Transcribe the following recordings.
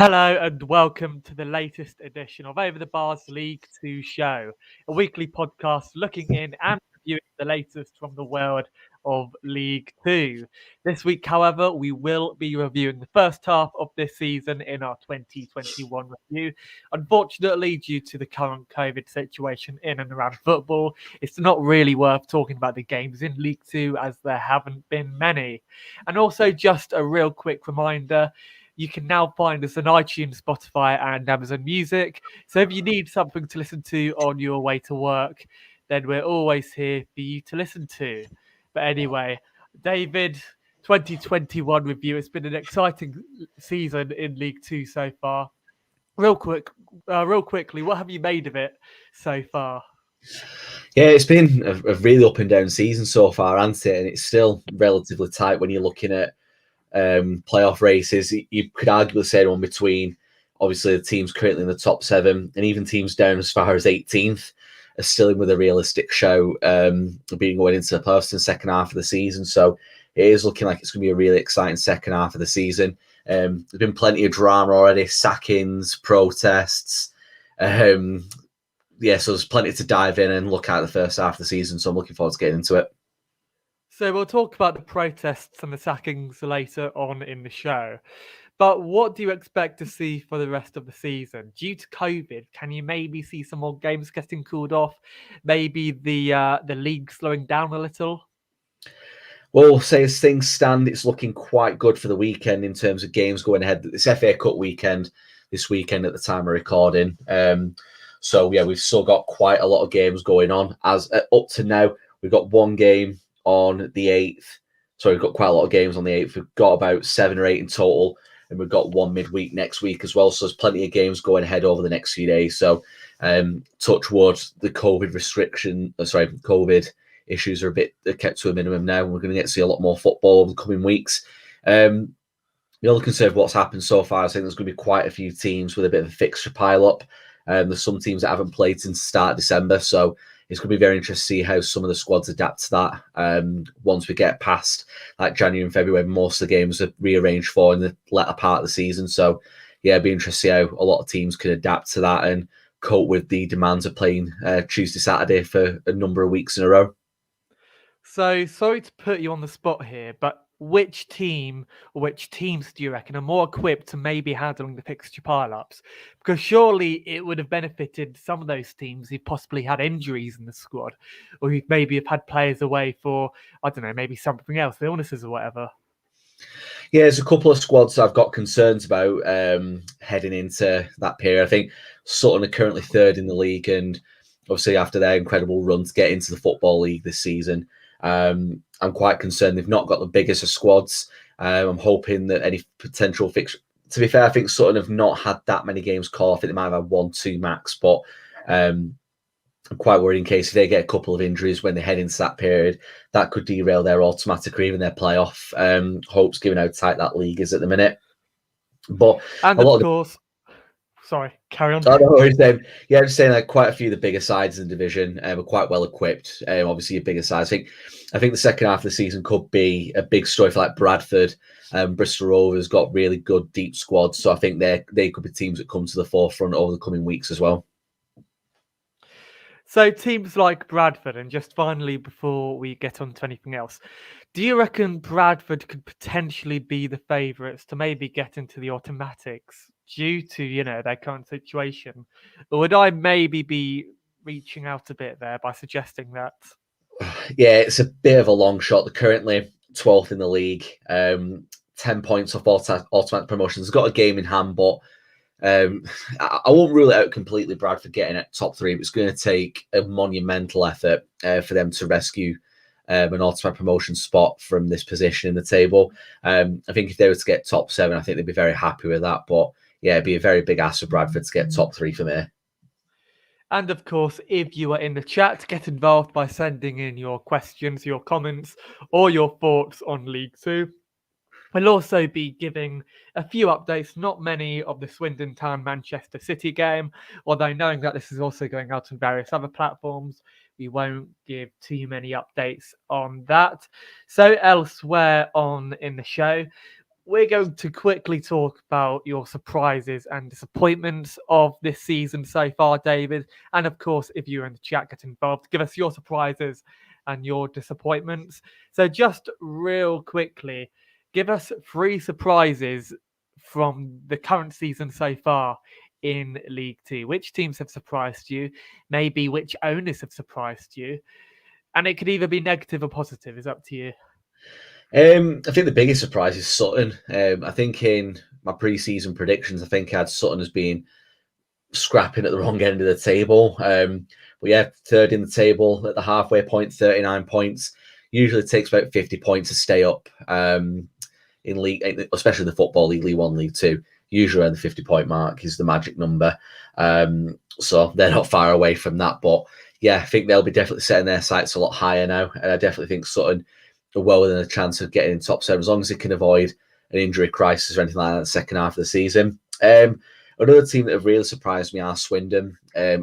Hello and welcome to the latest edition of Over the Bars League 2 show, a weekly podcast looking in and reviewing the latest from the world of League 2. This week, however, we will be reviewing the first half of this season in our 2021 review. Unfortunately, due to the current COVID situation in and around football, it's not really worth talking about the games in League 2 as there haven't been many. And also, just a real quick reminder, you can now find us on iTunes, Spotify, and Amazon Music. So if you need something to listen to on your way to work, then we're always here for you to listen to. But anyway, David, 2021 review. It's been an exciting season in League Two so far. Real quickly, what have you made of it so far? Yeah, it's been a really up and down season so far, hasn't it? And it's still relatively tight when you're looking at playoff races. You could arguably say one between, obviously, the teams currently in the top 7 and even teams down as far as 18th are still in with a realistic show, being going into the playoffs in the second half of the season. So it is looking like it's going to be a really exciting second half of the season. There's been plenty of drama already, sackings, protests. So there's plenty to dive in and look at the first half of the season. So I'm looking forward to getting into it. So we'll talk about the protests and the sackings later on in the show. But what do you expect to see for the rest of the season? Due to COVID, can you maybe see some more games getting called off? Maybe the league slowing down a little? Well, say as things stand, it's looking quite good for the weekend in terms of games going ahead. It's FA Cup weekend this weekend at the time of recording. We've still got quite a lot of games going on. As up to now, we've got one game on the 8th. So we've got quite a lot of games on the 8th. We've got about 7 or 8 in total, and we've got one midweek next week as well. So there's plenty of games going ahead over the next few days. So touch wood, the COVID issues are kept to a minimum now. We're going to get to see a lot more football over the coming weeks. The other concern of what's happened so far, I think there's going to be quite a few teams with a bit of a fixture pile up. There's some teams that haven't played since the start of December, so it's going to be very interesting to see how some of the squads adapt to that. Once we get past like January and February, most of the games are rearranged for in the latter part of the season. So yeah, it'd be interesting to see how a lot of teams can adapt to that and cope with the demands of playing Tuesday, Saturday for a number of weeks in a row. So sorry to put you on the spot here, but which team or which teams do you reckon are more equipped to maybe handling the fixture pile-ups? Because surely it would have benefited some of those teams who possibly had injuries in the squad, or who maybe have had players away for, I don't know, maybe something else, illnesses or whatever. Yeah, there's a couple of squads I've got concerns about heading into that period. I think Sutton are currently 3rd in the league, and obviously after their incredible run to get into the Football League this season, I'm quite concerned they've not got the biggest of squads. I'm hoping that any potential fixture. To be fair, I think Sutton have not had that many games called. I think they might have had 1-2 max, but I'm quite worried in case if they get a couple of injuries when they head into that period, that could derail their automatic or even their playoff hopes, given how tight that league is at the minute. But and a lot of course, sorry, carry on. I'm just saying like quite a few of the bigger sides in the division are quite well equipped. Obviously, your bigger sides. I think the second half of the season could be a big story for like Bradford. Bristol Rovers got really good deep squads, so I think they could be teams that come to the forefront over the coming weeks as well. So teams like Bradford, and just finally before we get on to anything else, do you reckon Bradford could potentially be the favourites to maybe get into the automatics due to, their current situation? Or would I maybe be reaching out a bit there by suggesting that? Yeah, it's a bit of a long shot. They're currently 12th in the league, 10 points off automatic promotions. They've got a game in hand, but I won't rule it out completely, Bradford getting at top 3, but it's going to take a monumental effort for them to rescue an automatic promotion spot from this position in the table. I think if they were to get top 7, I think they'd be very happy with that. But yeah, it'd be a very big ask for Bradford to get top 3 for me. And of course, if you are in the chat, get involved by sending in your questions, your comments, or your thoughts on League 2. We'll also be giving a few updates, not many, of the Swindon Town Manchester City game, although knowing that this is also going out on various other platforms, we won't give too many updates on that. So elsewhere on in the show, we're going to quickly talk about your surprises and disappointments of this season so far, David. And of course, if you're in the chat, get involved. Give us your surprises and your disappointments. So, just real quickly, give us 3 surprises from the current season so far in League Two. Which teams have surprised you? Maybe which owners have surprised you? And it could either be negative or positive. It's up to you. I think the biggest surprise is Sutton. I think in my pre-season predictions, I think I had Sutton as being scrapping at the wrong end of the table. But yeah, third in the table at the halfway point, 39 points. Usually it takes about 50 points to stay up in league, especially the Football League, League One, League Two. Usually around the 50-point mark is the magic number. So they're not far away from that. But yeah, I think they'll be definitely setting their sights a lot higher now. And I definitely think Sutton are well within a chance of getting in top 7 as long as they can avoid an injury crisis or anything like that in the second half of the season. Another team that have really surprised me are Swindon.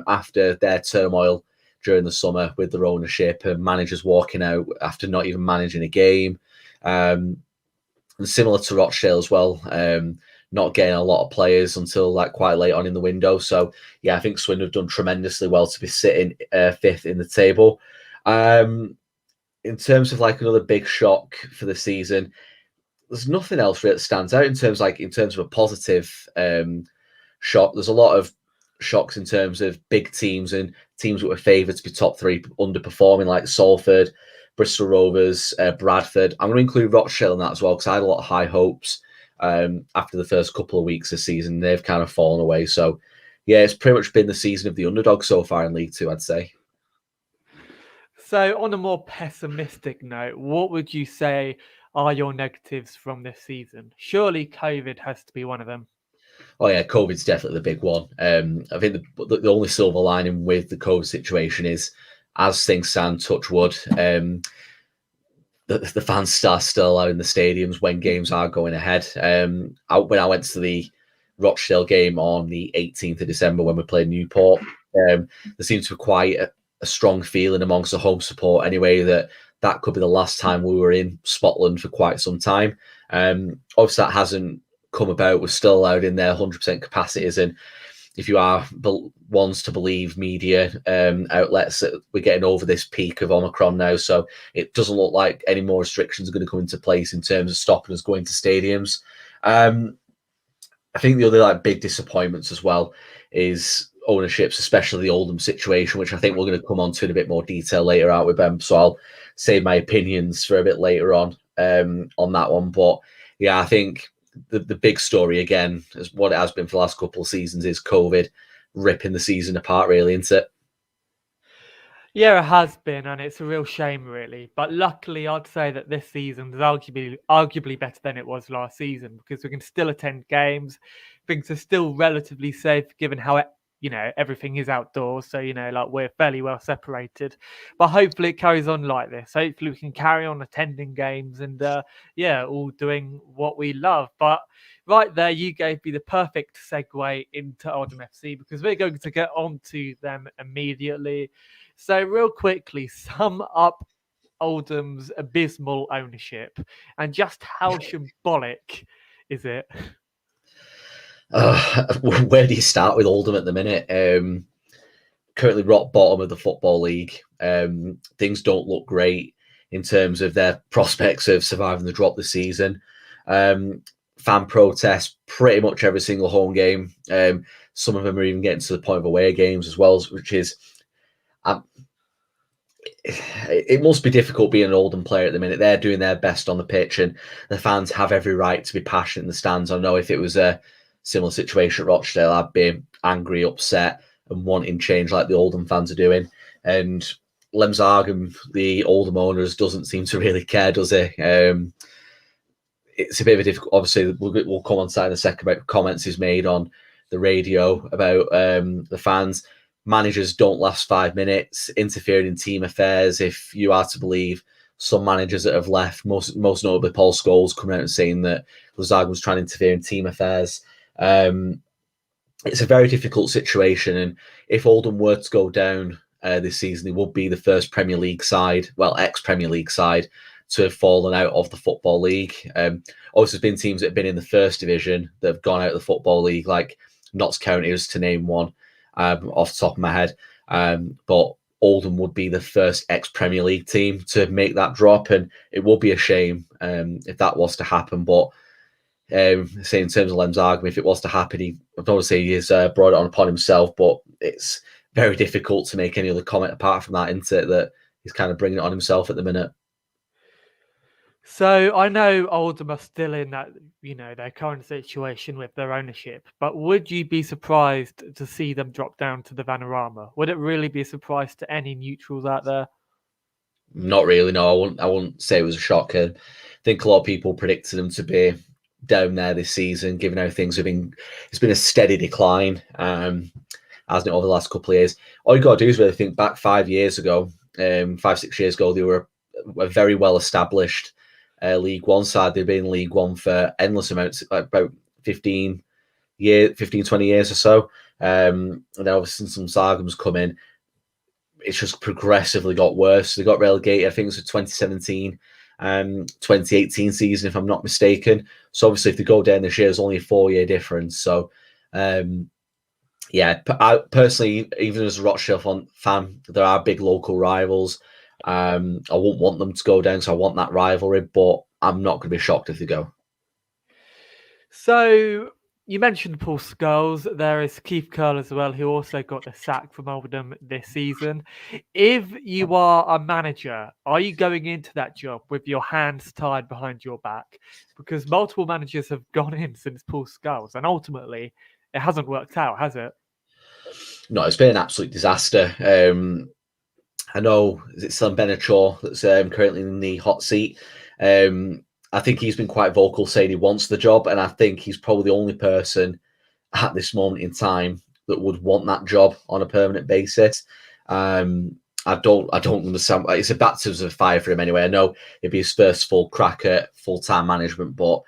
After their turmoil during the summer with their ownership and managers walking out after not even managing a game. And similar to Rochdale as well, not getting a lot of players until like quite late on in the window. So yeah, I think Swindon have done tremendously well to be sitting 5th in the table. In terms of like another big shock for the season, there's nothing else really that stands out in terms of a positive shock. There's a lot of shocks in terms of big teams and teams that were favoured to be top 3 underperforming, like Salford, Bristol Rovers, Bradford. I'm going to include Rochdale in that as well because I had a lot of high hopes after the first couple of weeks of the season. They've kind of fallen away. So yeah, it's pretty much been the season of the underdog so far in League Two, I'd say. So, on a more pessimistic note, what would you say are your negatives from this season? Surely COVID has to be one of them. Oh yeah, COVID's definitely the big one. I think the only silver lining with the COVID situation is, as things stand, touch wood, the fans are still out in the stadiums when games are going ahead. When I went to the Rochdale game on the 18th of December when we played Newport, there seemed to be quite a strong feeling amongst the home support anyway that could be the last time we were in Scotland for quite some time. Obviously that hasn't come about. We're still allowed in there 100% capacities, and if you are ones to believe media outlets, we're getting over this peak of Omicron now, so it doesn't look like any more restrictions are going to come into place in terms of stopping us going to stadiums. I think the other like big disappointments as well is ownerships, especially the Oldham situation, which I think we're going to come on to in a bit more detail later out with them. So I'll save my opinions for a bit later on that one. But yeah, I think the big story again, is what it has been for the last couple of seasons, is COVID ripping the season apart, really, isn't it? Yeah, it has been, and it's a real shame, really. But luckily, I'd say that this season is arguably better than it was last season because we can still attend games. Things are still relatively safe, given how everything is outdoors. So like we're fairly well separated. But hopefully, it carries on like this. Hopefully, we can carry on attending games and all doing what we love. But right there, you gave me the perfect segue into Oldham FC because we're going to get on to them immediately. So, real quickly, sum up Oldham's abysmal ownership and just how shambolic is it? Where do you start with Oldham at the minute? Currently rock bottom of the Football League. Things don't look great in terms of their prospects of surviving the drop this season. Fan protests pretty much every single home game. Some of them are even getting to the point of away games as well, which is... it must be difficult being an Oldham player at the minute. They're doing their best on the pitch and the fans have every right to be passionate in the stands. I know if it was a similar situation at Rochdale, I'd be angry, upset and wanting change like the Oldham fans are doing. And Lemsargam, the Oldham owners, doesn't seem to really care, does he? It's a bit of a difficult... Obviously, we'll come on to that in a second about comments he's made on the radio about the fans. Managers don't last 5 minutes, interfering in team affairs. If you are to believe some managers that have left, most notably Paul Scholes, coming out and saying that Lazard was trying to interfere in team affairs. It's a very difficult situation, and if Oldham were to go down this season, they would be the first Premier League side, well, ex-Premier League side, to have fallen out of the Football League. Obviously, there's been teams that have been in the first division that have gone out of the Football League, like Notts County, is to name one off the top of my head. But Oldham would be the first ex-Premier League team to make that drop, and it would be a shame if that was to happen. But say in terms of Lem's argument, if it was to happen, he obviously he's brought it on upon himself, but it's very difficult to make any other comment apart from that, isn't it? That he's kind of bringing it on himself at the minute. So I know Oldham are still in that, their current situation with their ownership, but would you be surprised to see them drop down to the Vanarama? Would it really be a surprise to any neutrals out there? Not really, no. I wouldn't say it was a shock. I think a lot of people predicted them to be down there this season, given how things have been. It's been a steady decline, hasn't it, over the last couple of years. All you got to do is really think back 5 years ago, 5-6 years ago, they were a very well established League One side. They've been in League One for endless amounts, like about 20 years or so. And then obviously some Sargums come in, it's just progressively got worse. They got relegated, I think it was the 2017, 2018 season, if I'm not mistaken. So obviously if they go down this year, there's only a 4-year difference. So yeah, I personally, even as a Rochdale fan, there are big local rivals. I wouldn't want them to go down, so I want that rivalry, but I'm not going to be shocked if they go. So you mentioned Paul Scholes. There is Keith Curl as well, who also got the sack from Oldham this season. If you are a manager, are you going into that job with your hands tied behind your back? Because multiple managers have gone in since Paul Scholes, and ultimately it hasn't worked out, has it? No, it's been an absolute disaster. I know it's Sam Benachaw that's currently in the hot seat. I think he's been quite vocal saying he wants the job, and I think he's probably the only person at this moment in time that would want that job on a permanent basis. I don't understand. It's a baptism of fire for him anyway. I know it'd be his first full crack at full-time management, but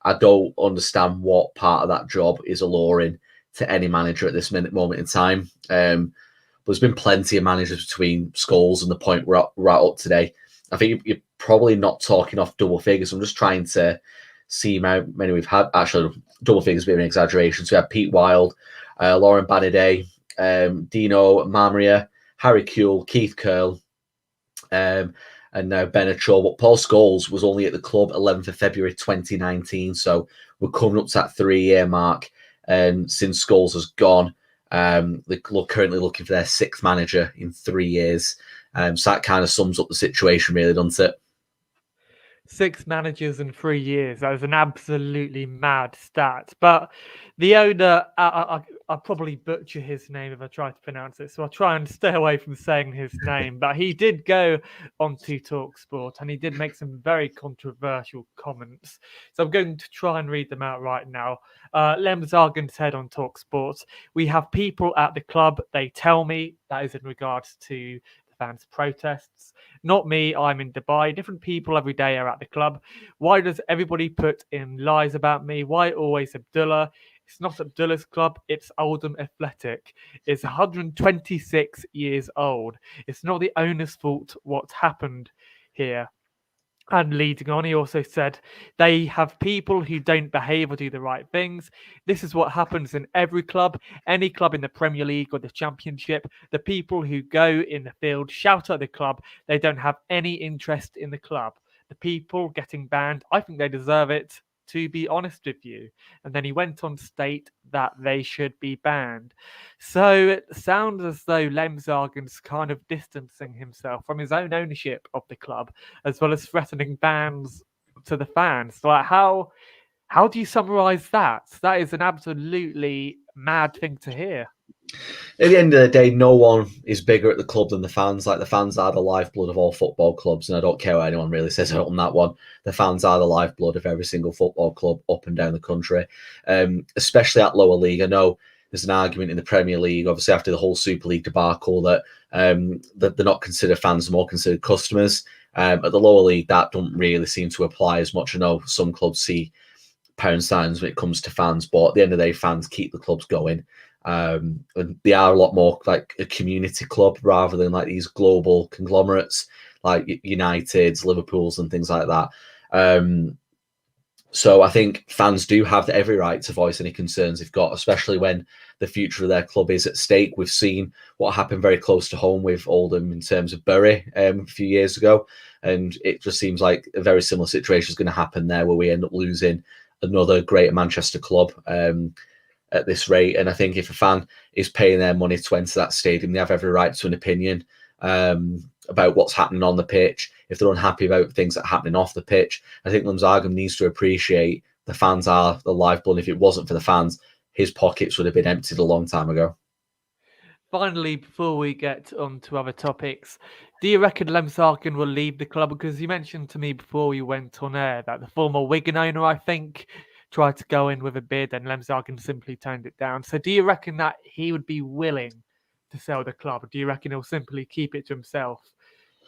I don't understand what part of that job is alluring to any manager at this moment in time. But there's been plenty of managers between Scholes and the point we're at up today. I think you're probably not talking off double figures. I'm just trying to see how many we've had. Actually, double figures is a bit of an exaggeration. So we had Pete Wild, Lauren Banaday, Dino Marmaria, Harry Kuehl, Keith Curl, and now Benachaw. But Paul Scholes was only at the club 11th of February 2019. So we're coming up to that 3-year mark. And since Scholes has gone, they're currently looking for their 6th manager in 3 years. So that kind of sums up the situation, really, doesn't it? 6 managers in 3 years. That was an absolutely mad stat. But the owner, I'll probably butcher his name if I try to pronounce it, so I'll try and stay away from saying his name. But he did go on to TalkSport, and he did make some very controversial comments. So I'm going to try and read them out right now. Lem Zargan said on TalkSport, "We have people at the club, they tell me," that is in regards to fans' protests. "Not me, I'm in Dubai. Different people every day are at the club. Why does everybody put in lies about me? Why always Abdullah? It's not Abdullah's club, it's Oldham Athletic. It's 126 years old. It's not the owner's fault what's happened here." And leading on, he also said, "They have people who don't behave or do the right things. This is what happens in every club, any club in the Premier League or the Championship. The people who go in the field shout at the club. They don't have any interest in the club. The people getting banned, I think they deserve it, to be honest with you." And then he went on to state that they should be banned. So it sounds as though Lem Zargan's kind of distancing himself from his own ownership of the club, as well as threatening bans to the fans. Like, how do you summarize that? That is an absolutely mad thing to hear. At the end of the day, no one is bigger at the club than the fans. Like, the fans are the lifeblood of all football clubs, and I don't care what anyone really says on that one. The fans are the lifeblood of every single football club up and down the country, especially at lower league. I know there's an argument in the Premier League, obviously after the whole Super League debacle, that they're not considered fans, they're more considered customers. At the lower league, that don't really seem to apply as much. I know some clubs see pound signs when it comes to fans, but at the end of the day, fans keep the clubs going. And they are a lot more like a community club rather than like these global conglomerates like United's, Liverpool's, and things like that. So I think fans do have every right to voice any concerns they've got, especially when the future of their club is at stake. We've seen what happened very close to home with Oldham in terms of Bury a few years ago. And it just seems like a very similar situation is going to happen there, where we end up losing another Greater Manchester club at this rate. And I think if a fan is paying their money to enter that stadium, they have every right to an opinion about what's happening on the pitch. If they're unhappy about things that are happening off the pitch, I think Limzagam needs to appreciate the fans are the lifeblood. If it wasn't for the fans, his pockets would have been emptied a long time ago. Finally, before we get on to other topics, do you reckon Lemsarkin will leave the club? Because you mentioned to me before we went on air that the former Wigan owner, I think, tried to go in with a bid and Lemsarkin simply turned it down. So do you reckon that he would be willing to sell the club? Or do you reckon he'll simply keep it to himself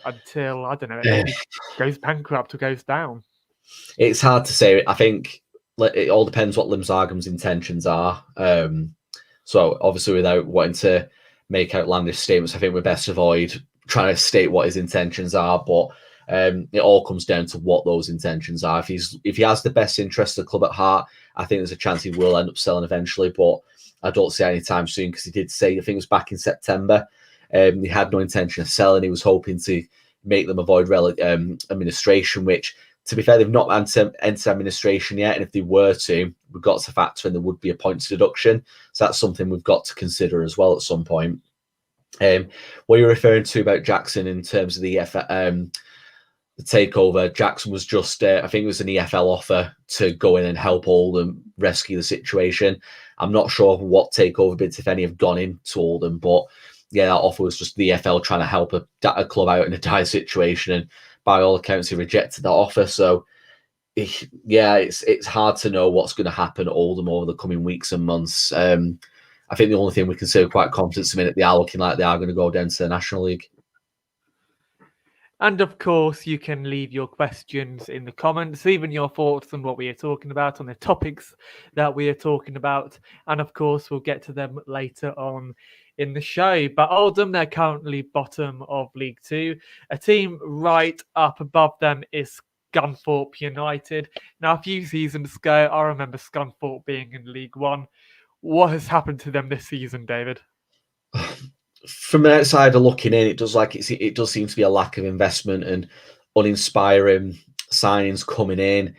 until, I don't know, it maybe goes bankrupt or goes down? It's hard to say. I think it all depends what Limzagam's intentions are. So obviously, without wanting to make outlandish statements, I think we're best avoid trying to state what his intentions are. But it all comes down to what those intentions are. If he has the best interest of the club at heart, I think there's a chance he will end up selling eventually. But I don't see any time soon, because he did say, I think it was back in September, he had no intention of selling. He was hoping to make them avoid administration, which, to be fair, they've not entered administration yet. And if they were to, we've got to factor in there would be a points deduction. So that's something we've got to consider as well at some point. What you're referring to about Jackson in terms of the takeover, Jackson was just, I think it was an EFL offer to go in and help Oldham rescue the situation. I'm not sure what takeover bids, if any, have gone into Oldham, but yeah, that offer was just the EFL trying to help a club out in a dire situation, and by all accounts, he rejected that offer. So, yeah, it's hard to know what's going to happen at Oldham over the coming weeks and months. I think the only thing we can say with quite confidence a minute, they are looking like they are going to go down to the National League. And of course, you can leave your questions in the comments, even your thoughts on what we are talking about, on the topics that we are talking about. And of course, we'll get to them later on in the show. But Oldham, they're currently bottom of League Two. A team right up above them is Scunthorpe United. Now, a few seasons ago, I remember Scunthorpe being in League One. What has happened to them this season, David? From the outsider looking in, it does seem to be a lack of investment and uninspiring signings coming in.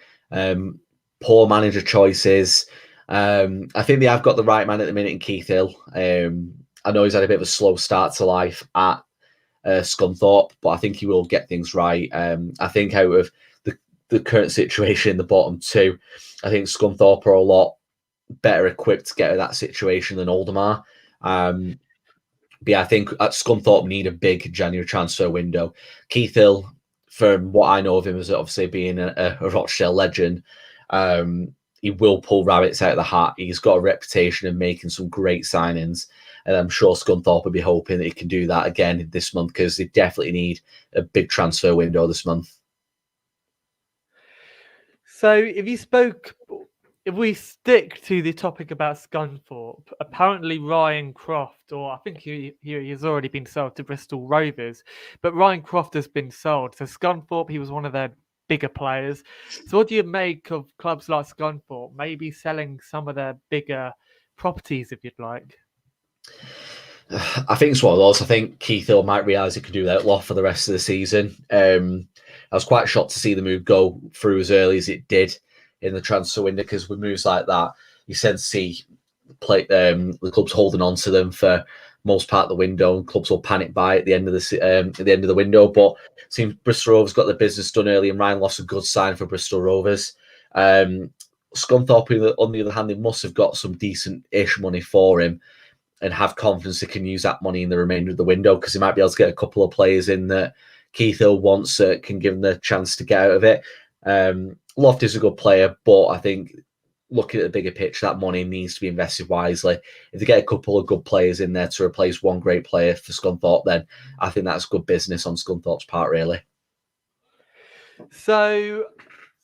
Poor manager choices. I think they have got the right man at the minute in Keith Hill. I know he's had a bit of a slow start to life at Scunthorpe, but I think he will get things right. I think out of the current situation in the bottom two, I think Scunthorpe are a lot better equipped to get out of that situation than Oldham are. But yeah, I think at Scunthorpe need a big January transfer window. Keith Hill, from what I know of him, as obviously being a Rochdale legend, he will pull rabbits out of the hat. He's got a reputation of making some great signings, and I'm sure Scunthorpe will be hoping that he can do that again this month, because they definitely need a big transfer window this month. So if we stick to the topic about Scunthorpe, apparently Ryan Croft, or I think he has already been sold to Bristol Rovers, but Ryan Croft has been sold. So Scunthorpe, he was one of their bigger players. So what do you make of clubs like Scunthorpe maybe selling some of their bigger properties, if you'd like? I think it's one of those. I think Keith Hill might realise he could do that lot for the rest of the season. I was quite shocked to see the move go through as early as it did in the transfer window, because with moves like that, you tend to see the clubs holding on to them for most part of the window, and clubs will panic buy at the end of the window. But it seems Bristol Rovers got the business done early, and Ryan Loft's a good sign for Bristol Rovers. Scunthorpe, on the other hand, they must have got some decent-ish money for him, and have confidence they can use that money in the remainder of the window, because they might be able to get a couple of players in that Keith Hill wants, can give them the chance to get out of it. Loft is a good player, but I think looking at the bigger picture, that money needs to be invested wisely. If they get a couple of good players in there to replace one great player for Scunthorpe, then I think that's good business on Scunthorpe's part, really. So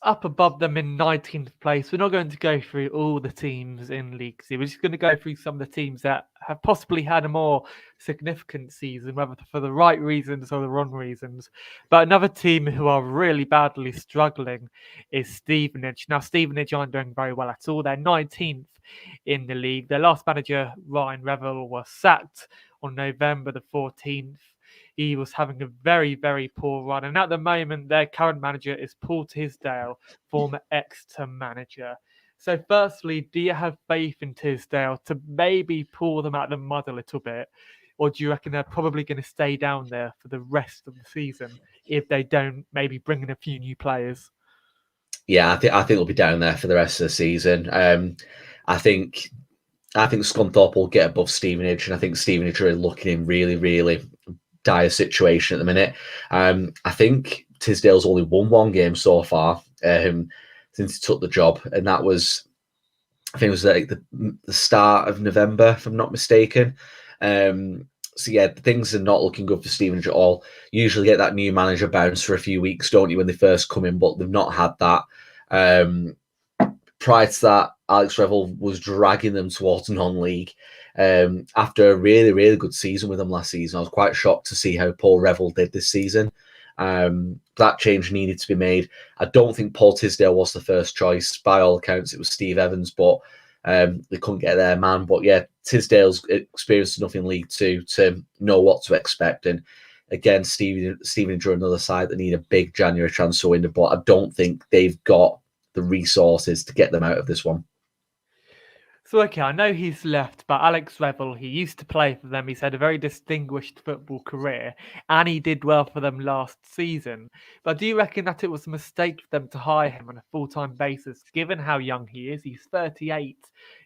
up above them in 19th place. We're not going to go through all the teams in League Two. We're just going to go through some of the teams that have possibly had a more significant season, whether for the right reasons or the wrong reasons. But another team who are really badly struggling is Stevenage. Now, Stevenage aren't doing very well at all. They're 19th in the league. Their last manager, Ryan Revel, was sacked on November the 14th. He was having a very, very poor run. And at the moment, their current manager is Paul Tisdale, former Exeter manager. So firstly, do you have faith in Tisdale to maybe pull them out of the mud a little bit? Or do you reckon they're probably going to stay down there for the rest of the season if they don't maybe bring in a few new players? Yeah, I think they'll be down there for the rest of the season. I think Scunthorpe will get above Stevenage, and I think Stevenage are looking in really, really dire situation at the minute. I think Tisdale's only won one game so far since he took the job, and that was, I think it was like the start of November, if I'm not mistaken. So yeah, things are not looking good for Stevenage at all. You usually get that new manager bounce for a few weeks, don't you, when they first come in, but they've not had that. Prior to that, Alex Revel was dragging them towards non-league. After a really, really good season with them last season, I was quite shocked to see how Paul Revel did this season. That change needed to be made. I don't think Paul Tisdale was the first choice. By all accounts, it was Steve Evans, but they couldn't get their man. But yeah, Tisdale's experienced enough in League Two to know what to expect. And again, Stevenage are another side that need a big January transfer window, but I don't think they've got the resources to get them out of this one. So, okay, I know he's left, but Alex Revel, he used to play for them. He's had a very distinguished football career, and he did well for them last season. But do you reckon that it was a mistake for them to hire him on a full-time basis, given how young he is? He's 38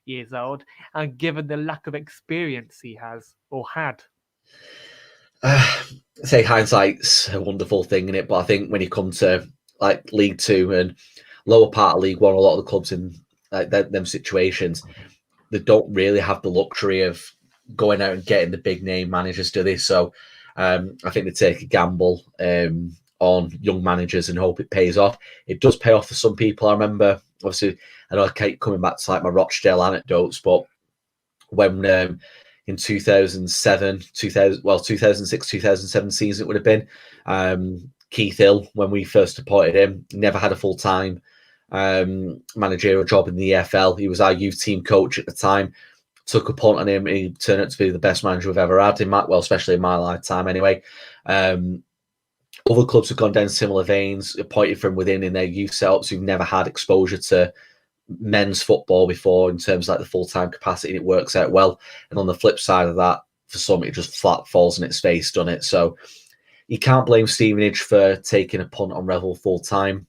years old, and given the lack of experience he has or had. Say hindsight's a wonderful thing in it, but I think when you come to like League Two and lower part of League One, a lot of the clubs in like them situations, they don't really have the luxury of going out and getting the big name managers, do they? So I think they take a gamble on young managers and hope it pays off. It does pay off for some people. I remember, obviously, I know I keep coming back to like my Rochdale anecdotes, but when in 2006, 2007 season it would have been, Keith Hill, when we first appointed him, never had a full-time managerial job in the EFL. He was our youth team coach at the time. Took a punt on him. He turned out to be the best manager we've ever had especially in my lifetime anyway. Other clubs have gone down similar veins, appointed from within in their youth setups who've never had exposure to men's football before in terms of like the full-time capacity, and it works out well. And on the flip side of that, for some, it just flat falls in its face, doesn't it? So you can't blame Stevenage for taking a punt on Revel full-time.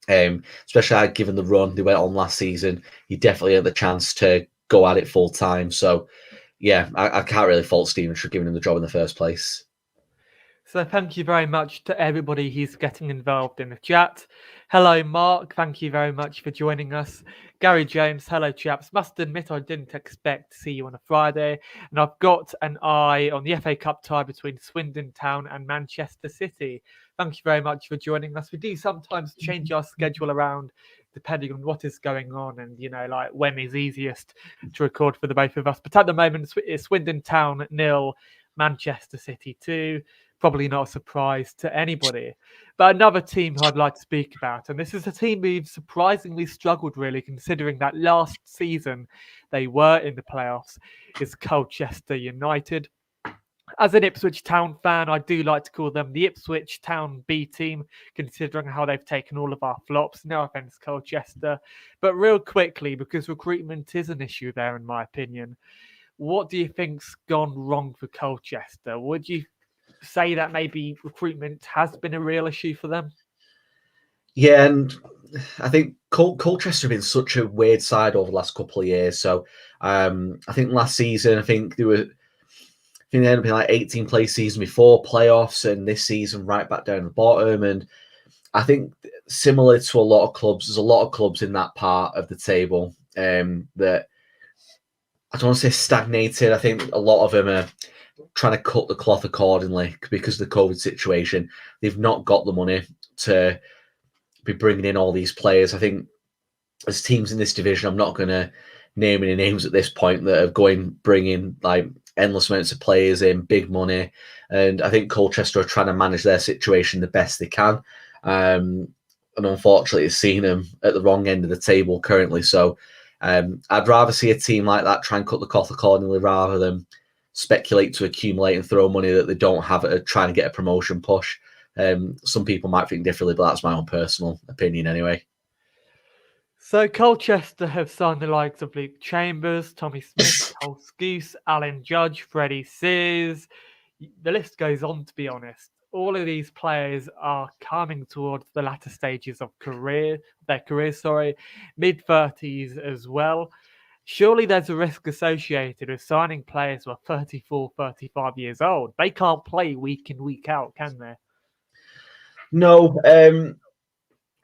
Especially given the run they went on last season, he definitely had the chance to go at it full time. So, yeah, I can't really fault Stevenage for giving him the job in the first place. So thank you very much to everybody who's getting involved in the chat. Hello, Mark. Thank you very much for joining us. Gary Jones, hello, chaps. Must admit I didn't expect to see you on a Friday. And I've got an eye on the FA Cup tie between Swindon Town and Manchester City. Thank you very much for joining us. We do sometimes change our schedule around depending on what is going on and, like when is easiest to record for the both of us. But at the moment, it's Swindon Town 0, Manchester City 2. Probably not a surprise to anybody. But another team who I'd like to speak about, and this is a team who've surprisingly struggled, really, considering that last season they were in the playoffs, is Colchester United. As an Ipswich Town fan, I do like to call them the Ipswich Town B team, considering how they've taken all of our flops. No offense, Colchester. But real quickly, because recruitment is an issue there, in my opinion, what do you think's gone wrong for Colchester? Would you say that maybe recruitment has been a real issue for them? Yeah, and I think Colchester have been such a weird side over the last couple of years. So I think last season, they ended up being like 18 place season before playoffs, and this season right back down the bottom. And I think similar to a lot of clubs, there's a lot of clubs in that part of the table that I don't want to say stagnated. I think a lot of them are trying to cut the cloth accordingly because of the COVID situation. They've not got the money to be bringing in all these players. I think as teams in this division, I'm not going to name any names at this point that are bringing like endless amounts of players in, big money, and I think Colchester are trying to manage their situation the best they can. And unfortunately, it's seen them at the wrong end of the table currently. So I'd rather see a team like that try and cut the cloth accordingly rather than speculate to accumulate and throw money that they don't have at trying to get a promotion push. Some people might think differently, but that's my own personal opinion anyway. So Colchester have signed the likes of Luke Chambers, Tommy Smith, Cole Scouse, Alan Judge, Freddie Sears. The list goes on, to be honest. All of these players are coming towards the latter stages of their careers, mid-30s as well. Surely there's a risk associated with signing players who are 34, 35 years old. They can't play week in, week out, can they? No.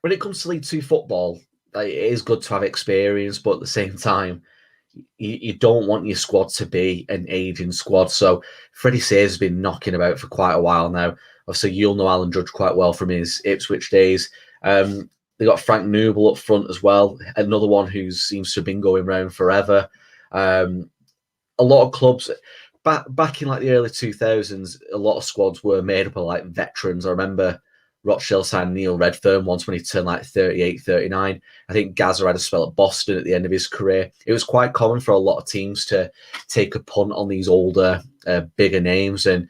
When it comes to League Two football, it is good to have experience, but at the same time, you don't want your squad to be an aging squad. So Freddie Sears has been knocking about for quite a while now. Obviously, you'll know Alan Judge quite well from his Ipswich days. They got Frank Nouble up front as well, another one who seems to have been going around forever. A lot of clubs back in like the early 2000s, a lot of squads were made up of like veterans. I remember Rochdale signed Neil Redfern once when he turned like 38, 39. I think Gazza had a spell at Boston at the end of his career. It was quite common for a lot of teams to take a punt on these older, bigger names. And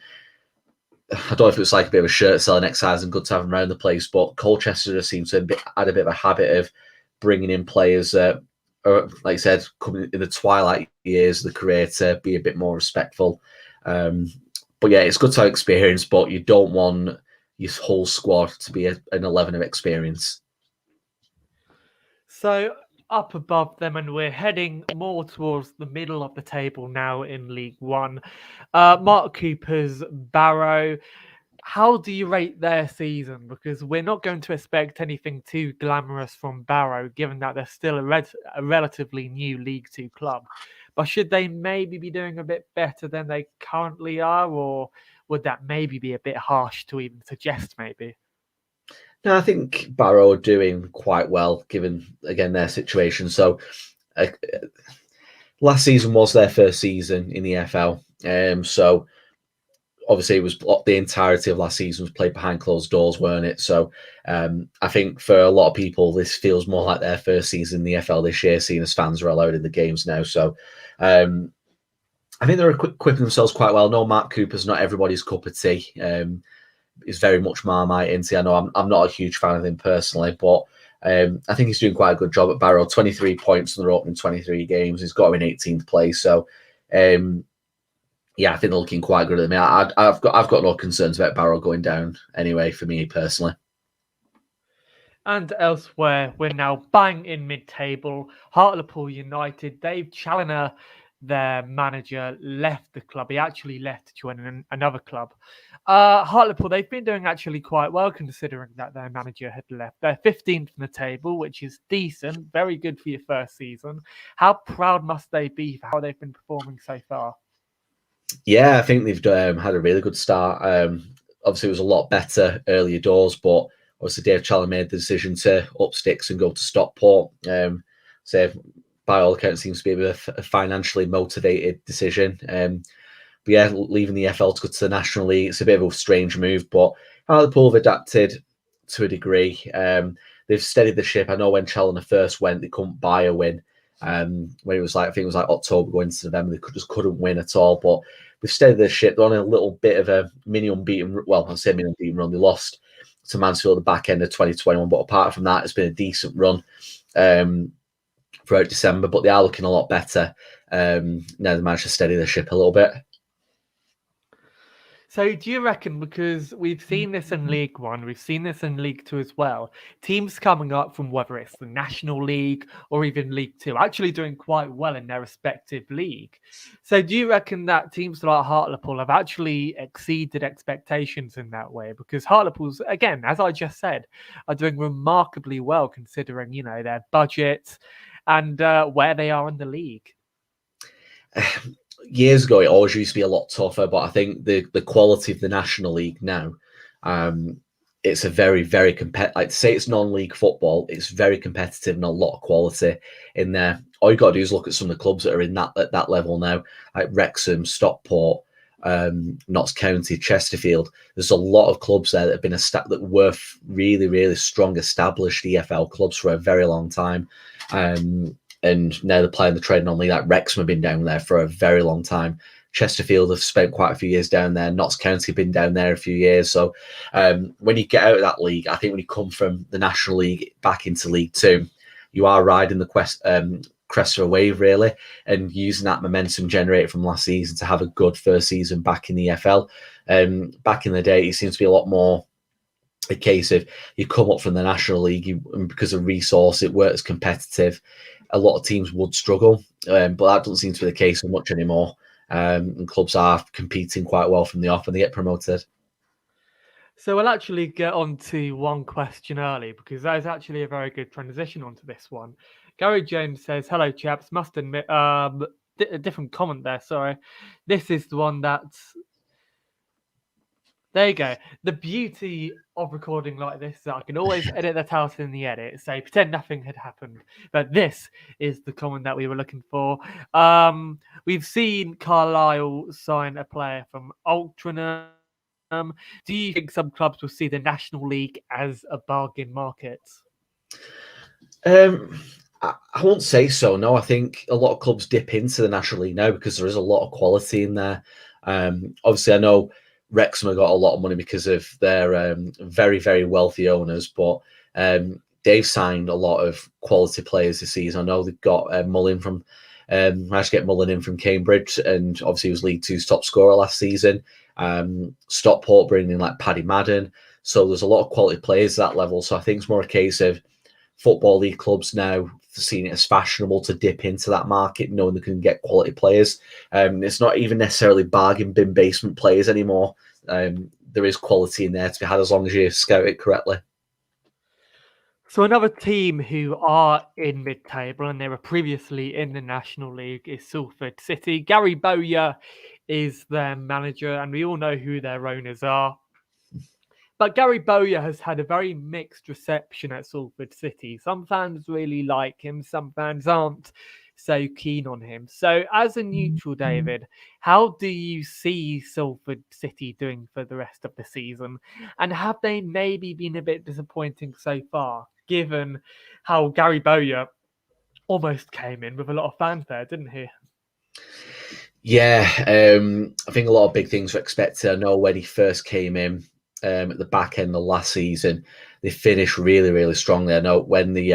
I don't know if it was like a bit of a shirt selling exercise and good to have them around the place, but Colchester just seems to have had a bit of a habit of bringing in players that are, like I said, coming in the twilight years of the career to be a bit more respectful. But yeah, it's good to have experience, but you don't want your whole squad to be an 11 of experience. So up above them, and we're heading more towards the middle of the table now in League One. Mark Cooper's Barrow. How do you rate their season? Because we're not going to expect anything too glamorous from Barrow, given that they're still a relatively new League Two club. But should they maybe be doing a bit better than they currently are, or would that maybe be a bit harsh to even suggest maybe? No, I think Barrow are doing quite well, given, again, their situation. So last season was their first season in the FL. So obviously it was the entirety of last season was played behind closed doors, weren't it? So I think for a lot of people, this feels more like their first season in the FL this year, seeing as fans are allowed in the games now. So I think they're equipping themselves quite well. No, Mark Cooper's not everybody's cup of tea. He's very much Marmite into. I know I'm not a huge fan of him personally, but I think he's doing quite a good job at Barrow. 23 points in their opening 23 games. He's got him in 18th place. So yeah, I think they're looking quite good at me. I've got no concerns about Barrow going down anyway, for me personally. And elsewhere, we're now bang in mid-table. Hartlepool United, Dave Challoner, their manager, left the club. He actually left to join another club. Hartlepool, they've been doing actually quite well considering that their manager had left. They're 15th in the table, which is decent, very good for your first season. How proud must they be for how they've been performing so far? Yeah, I think they've had a really good start. Obviously, it was a lot better earlier doors, but obviously Dave Challoner made the decision to up sticks and go to Stockport. So by all accounts, seems to be a financially motivated decision. But yeah, leaving the FL to go to the National League, it's a bit of a strange move, but Hartlepool have adapted to a degree. They've steadied the ship. I know when Challoner first went, they couldn't buy a win. When it was like, I think it was like October going to November, they just couldn't win at all. But they've steadied the ship. They're on a little bit of a mini unbeaten, well, I say mini unbeaten run. They lost to Mansfield at the back end of 2021, but apart from that, it's been a decent run throughout December. But they are looking a lot better now. They managed to steady the ship a little bit. So do you reckon, because we've seen this in League One, we've seen this in League Two as well, teams coming up from whether it's the National League or even League Two actually doing quite well in their respective league. So do you reckon that teams like Hartlepool have actually exceeded expectations in that way? Because Hartlepool's, again, as I just said, are doing remarkably well considering, you know, their budget and where they are in the league. Years ago, it always used to be a lot tougher, but I think the quality of the National League now it's a very, very competitive. Like, to say it's non-league football, it's very competitive and a lot of quality in there. All you got to do is look at some of the clubs that are in that at that level now, like Wrexham, Stockport, Notts County, Chesterfield. There's a lot of clubs there that have been that were really, really strong, established EFL clubs for a very long time, and now they're playing the trade non-league. Like Wrexham have been down there for a very long time. Chesterfield have spent quite a few years down there. Notts County have been down there a few years. So when you get out of that league, I think when you come from the National League back into League Two, you are riding the crest of a wave, really, and using that momentum generated from last season to have a good first season back in the EFL. Back in the day, it seems to be a lot more a case of you come up from the National League, and because of resource, it works competitive. A lot of teams would struggle, but that doesn't seem to be the case so much anymore. And clubs are competing quite well from the off and they get promoted. So we'll actually get on to one question early, because that is actually a very good transition onto this one. Gary Jones says, "Hello, chaps. Must admit, a different comment there. Sorry. This is the one that's." There you go. The beauty of recording like this is that I can always edit that out in the edit, say pretend nothing had happened. But this is the comment that we were looking for. We've seen Carlisle sign a player from Altrincham. Do you think some clubs will see the National League as a bargain market? I won't say so. No, I think a lot of clubs dip into the National League now because there is a lot of quality in there. Obviously, I know Wrexham have got a lot of money because of their very, very wealthy owners, but they've signed a lot of quality players this season. I know they've got Mullin from, managed to get Mullin in from Cambridge, and obviously he was League Two's top scorer last season. Stockport bringing in like Paddy Madden. So there's a lot of quality players at that level. So I think it's more a case of Football League clubs now seeing it as fashionable to dip into that market, knowing they can get quality players. It's not even necessarily bargain bin basement players anymore. There is quality in there to be had as long as you scout it correctly. So another team who are in mid-table and they were previously in the National League is Salford City. Gary Bowyer is their manager, and we all know who their owners are. But Gary Bowyer has had a very mixed reception at Salford City. Some fans really like him, some fans aren't so keen on him. So as a neutral, David, how do you see Salford City doing for the rest of the season? And have they maybe been a bit disappointing so far, given how Gary Bowyer almost came in with a lot of fanfare, didn't he? Yeah, I think a lot of big things were expected. I know when he first came in at the back end of last season, they finished really, really strongly. I know when they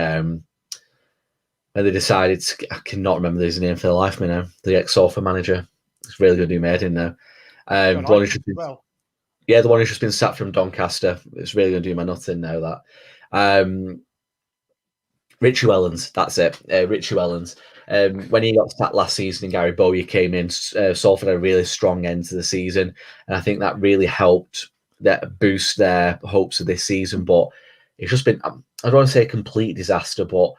decided I cannot remember his name for the life of me now. The ex-Salford manager, it's really good to do my head in now. The one who's just been sacked from Doncaster. It's really going to do my nut in now. That Richie Wellens, that's it. Richie Wellens. When he got sacked last season and Gary Bowyer came in, Salford had a really strong end to the season, and I think that really helped that boost their hopes of this season. But it's just been, I don't want to say a complete disaster, but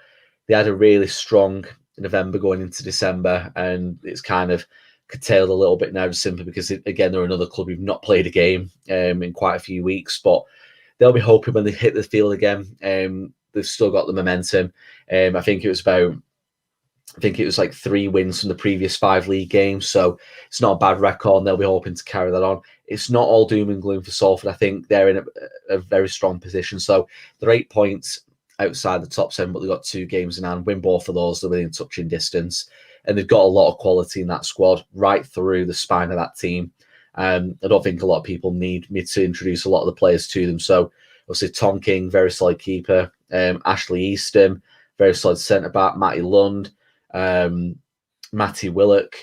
they had a really strong November going into December, and it's kind of curtailed a little bit now, just simply because, again, they're another club who've not played a game in quite a few weeks. But they'll be hoping when they hit the field again, they've still got the momentum. I think it was like 3 wins from the previous 5 league games, so it's not a bad record, and they'll be hoping to carry that on. It's not all doom and gloom for Salford. I think they're in a very strong position. So they're 8 points outside the top 7, but they've got 2 games in hand. Win both of those, they're within touching distance, and they've got a lot of quality in that squad right through the spine of that team. I don't think a lot of people need me to introduce a lot of the players to them. So obviously Tom King, very solid keeper. Ashley Easton, very solid centre back. Matty Lund, Matty Willock,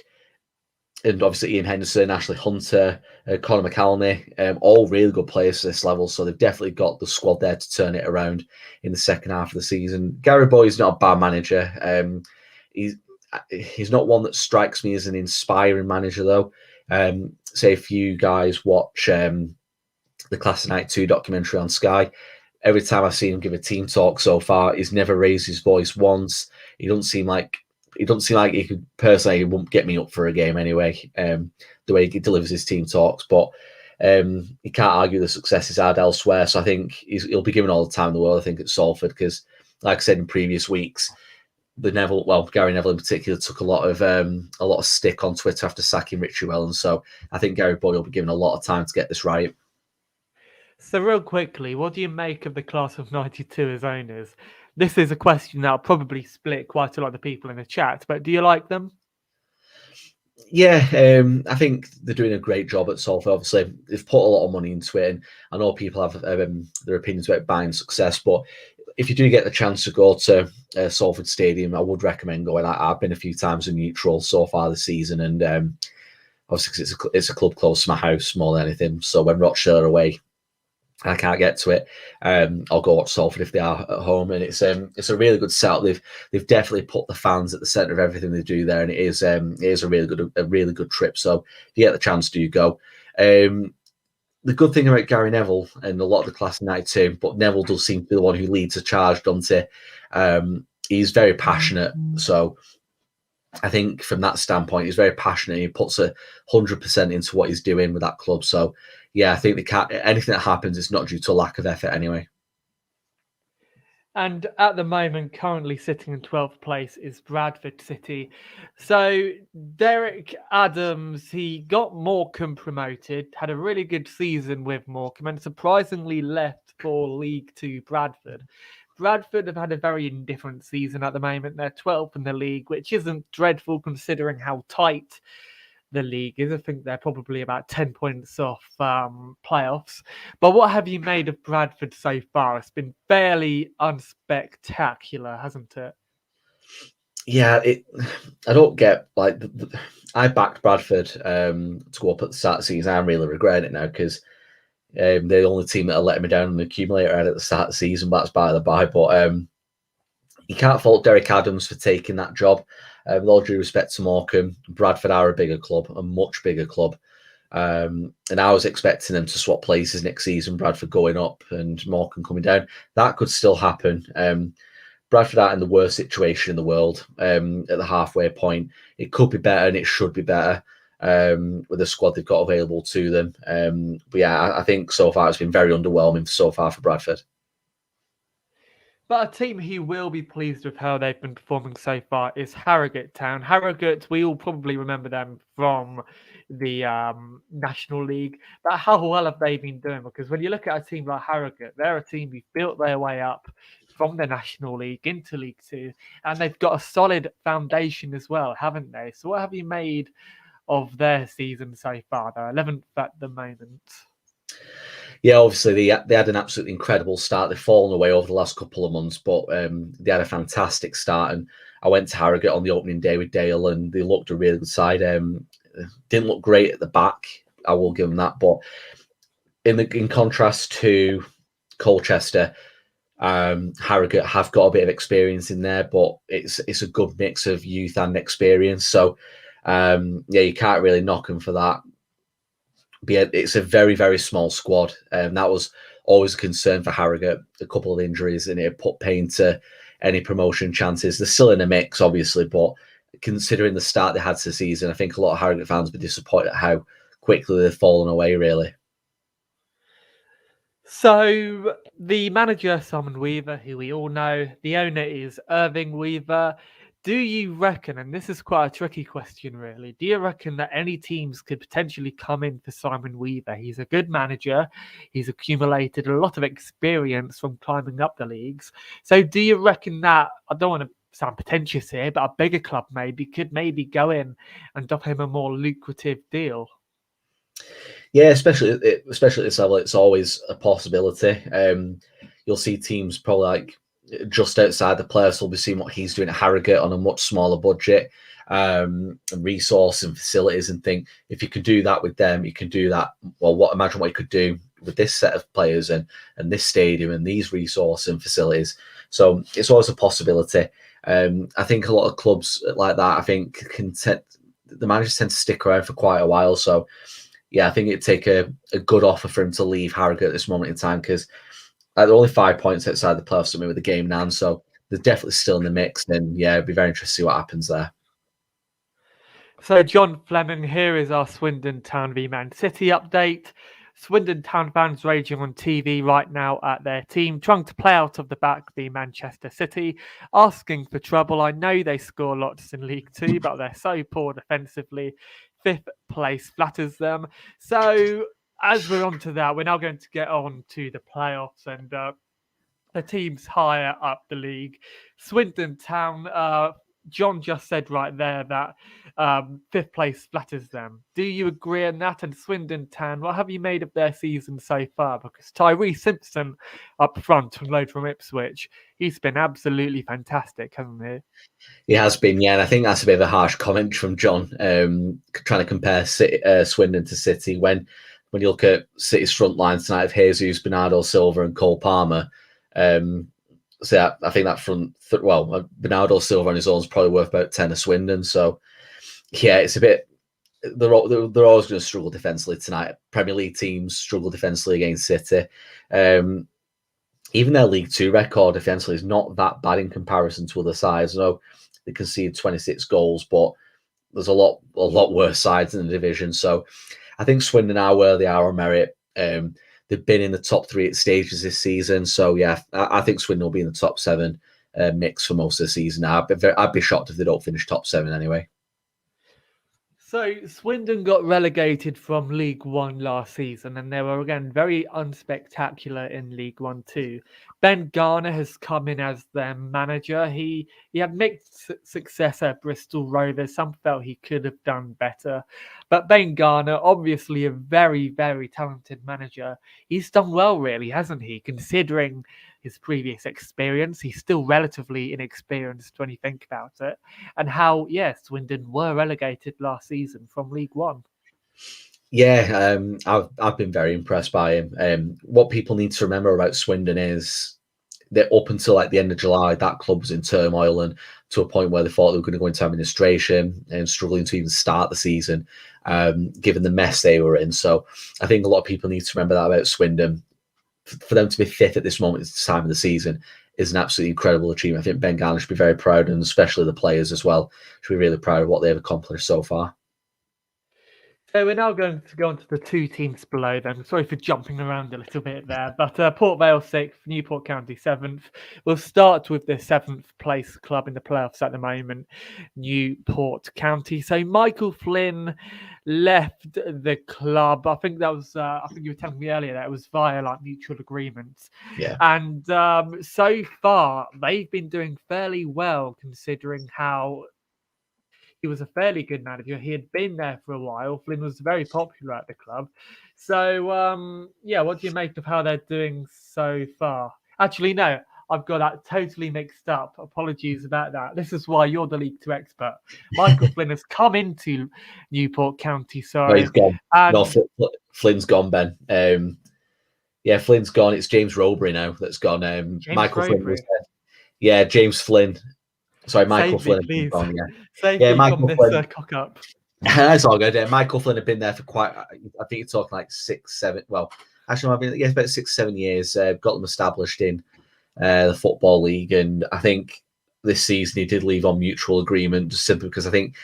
and obviously Ian Henderson, Ashley Hunter, Conor McAlney, all really good players to this level. So they've definitely got the squad there to turn it around in the second half of the season. Gary Boy's not a bad manager. He's not one that strikes me as an inspiring manager, though. Say if you guys watch the Class of 92 documentary on Sky, every time I've seen him give a team talk so far, he's never raised his voice once. He doesn't seem like he could personally. He won't get me up for a game anyway. The way he delivers his team talks, but He can't argue the success he's had elsewhere. So I think he'll be given all the time in the world, I think, at Salford, because, like I said in previous weeks, Gary Neville in particular took a lot of stick on Twitter after sacking Richie Wellens. So I think Gary Boyle will be given a lot of time to get this right. So real quickly, what do you make of the class of 92 as owners? This is a question that'll probably split quite a lot of the people in the chat, but do you like them? Yeah, I think they're doing a great job at Salford. Obviously, they've put a lot of money into it, and I know people have their opinions about buying success, but if you do get the chance to go to Salford Stadium, I would recommend going. I've been a few times in neutral so far this season, and obviously because it's a club close to my house more than anything. So when Rochdale are away, I can't get to it. I'll go watch Salford if they are at home, and it's a really good setup. They've definitely put the fans at the centre of everything they do there, and it is a really good trip. So if you get the chance, do go. The good thing about Gary Neville and a lot of the class of 92, but Neville does seem to be the one who leads the charge, doesn't he? He's very passionate, so I think from that standpoint, he's very passionate. He puts 100% into what he's doing with that club. So, yeah, I think anything that happens, it's not due to a lack of effort anyway. And at the moment, currently sitting in 12th place is Bradford City. So Derek Adams, he got Morecambe promoted, had a really good season with Morecambe, and surprisingly left for League Two Bradford. Bradford have had a very indifferent season at the moment. They're 12th in the league, which isn't dreadful considering how tight the league is. I think they're probably about 10 points off playoffs. But what have you made of Bradford so far? It's been fairly unspectacular, hasn't it? Yeah, I don't get I backed Bradford to go up at the start of the season. I'm really regretting it now because they're the only team that are letting me down on the accumulator at the start of the season. But that's by the by. But you can't fault Derek Adams for taking that job. With all due respect to Morecambe, Bradford are a bigger club, a much bigger club. And I was expecting them to swap places next season, Bradford going up and Morecambe coming down. That could still happen. Bradford are in the worst situation in the world at the halfway point. It could be better and it should be better with the squad they've got available to them. But yeah, I think so far it's been very underwhelming so far for Bradford. But a team who will be pleased with how they've been performing so far is Harrogate Town. Harrogate, we all probably remember them from the National League. But how well have they been doing? Because when you look at a team like Harrogate, they're a team who've built their way up from the National League into League Two, and they've got a solid foundation as well, haven't they? So what have you made of their season so far? They're 11th at the moment. Yeah, obviously they had an absolutely incredible start. They've fallen away over the last couple of months, but they had a fantastic start. And I went to Harrogate on the opening day with Dale, and they looked a really good side. Didn't look great at the back, I will give them that. But in contrast to Colchester, Harrogate have got a bit of experience in there, but it's a good mix of youth and experience. So yeah, you can't really knock them for that. But yeah, it's a very, very small squad. And that was always a concern for Harrogate. A couple of injuries and it put pain to any promotion chances. They're still in a mix, obviously, but considering the start they had to the season, I think a lot of Harrogate fans were disappointed at how quickly they've fallen away, really. So the manager, Simon Weaver, who we all know, the owner is Irving Weaver. Do you reckon, and this is quite a tricky question really, do you reckon that any teams could potentially come in for Simon Weaver? He's a good manager. He's accumulated a lot of experience from climbing up the leagues. So do you reckon that, I don't want to sound pretentious here, but a bigger club could maybe go in and offer him a more lucrative deal? Yeah, especially at this level, it's always a possibility. You'll see teams probably like just outside the playoffs will be seeing what he's doing at Harrogate on a much smaller budget, and resource and facilities, and think if you can do that with them, you can do that. Well, imagine what you could do with this set of players and this stadium and these resources and facilities. So it's always a possibility. I think a lot of clubs like that, I think the managers tend to stick around for quite a while. So yeah, I think it'd take a good offer for him to leave Harrogate at this moment in time because they're only 5 points outside the playoffs with the game now, so they're definitely still in the mix. And yeah, it'd be very interesting to see what happens there. So John Fleming, here is our Swindon Town v Man City update. Swindon Town fans raging on TV right now at their team, trying to play out of the back, be Manchester City, asking for trouble. I know they score lots in League Two, but they're so poor defensively. Fifth place flatters them. So, as we're on to that, we're now going to get on to the playoffs and the teams higher up the league. Swindon Town, John just said right there that fifth place flatters them. Do you agree on that? And Swindon Town, what have you made of their season so far? Because Tyree Simpson up front from load from Ipswich, he's been absolutely fantastic, hasn't he? He has been, yeah, and I think that's a bit of a harsh comment from John, trying to compare Swindon to City. When you look at City's front line tonight of Jesus, Bernardo Silva and Cole Palmer, so I think that front, Bernardo Silva on his own is probably worth about 10 of Swindon. So, yeah, it's a bit, they're always going to struggle defensively tonight. Premier League teams struggle defensively against City. Even their League Two record defensively is not that bad in comparison to other sides. I know they conceded 26 goals, but there's a lot worse sides in the division. So I think Swindon are where they are on merit. They've been in the top three at stages this season. So yeah, I think Swindon will be in the top seven mix for most of the season. I'd be shocked if they don't finish top seven anyway. So Swindon got relegated from League One last season, and they were again very unspectacular in League One too. Ben Garner has come in as their manager. He had mixed success at Bristol Rovers. Some felt he could have done better, but Ben Garner, obviously a very, very talented manager, he's done well, really, hasn't he? Considering his previous experience, he's still relatively inexperienced when you think about it. And how, yes, Swindon were relegated last season from League One. Yeah, I've been very impressed by him. What people need to remember about Swindon is that up until like the end of July, that club was in turmoil and to a point where they thought they were going to go into administration and struggling to even start the season, given the mess they were in. So I think a lot of people need to remember that about Swindon. For them to be fifth at this moment, at the time of the season, is an absolutely incredible achievement. I think Ben Garner should be very proud, and especially the players as well should be really proud of what they've accomplished so far. So we're now going to go on to the two teams below them. Sorry for jumping around a little bit there, but Port Vale 6th, Newport County 7th. We'll start with the 7th place club in the playoffs at the moment, Newport County. So Michael Flynn left the club. I think that was, I think you were telling me earlier that it was via like mutual agreements. Yeah. And so far, they've been doing fairly well considering how he was a fairly good manager. He had been there for a while. Flynn was very popular at the club. So, yeah, what do you make of how they're doing so far? Actually, no, I've got that totally mixed up. Apologies about that. This is why you're the League Two expert. Michael Flynn has come into Newport County, sorry. No, he's gone. No, Flynn's gone, Ben. Yeah, Flynn's gone. It's James Rowbury now that's gone. Michael Flynn was there. Yeah, James Flynn. Sorry, Michael Flynn. Please. Gone, yeah, Michael from this cock up. That's all good. Michael Flynn had been there for quite, I think you're talking like 6, 7, well, actually, about 6, 7 years. Got them established in the Football League. And I think this season he did leave on mutual agreement, just simply because I think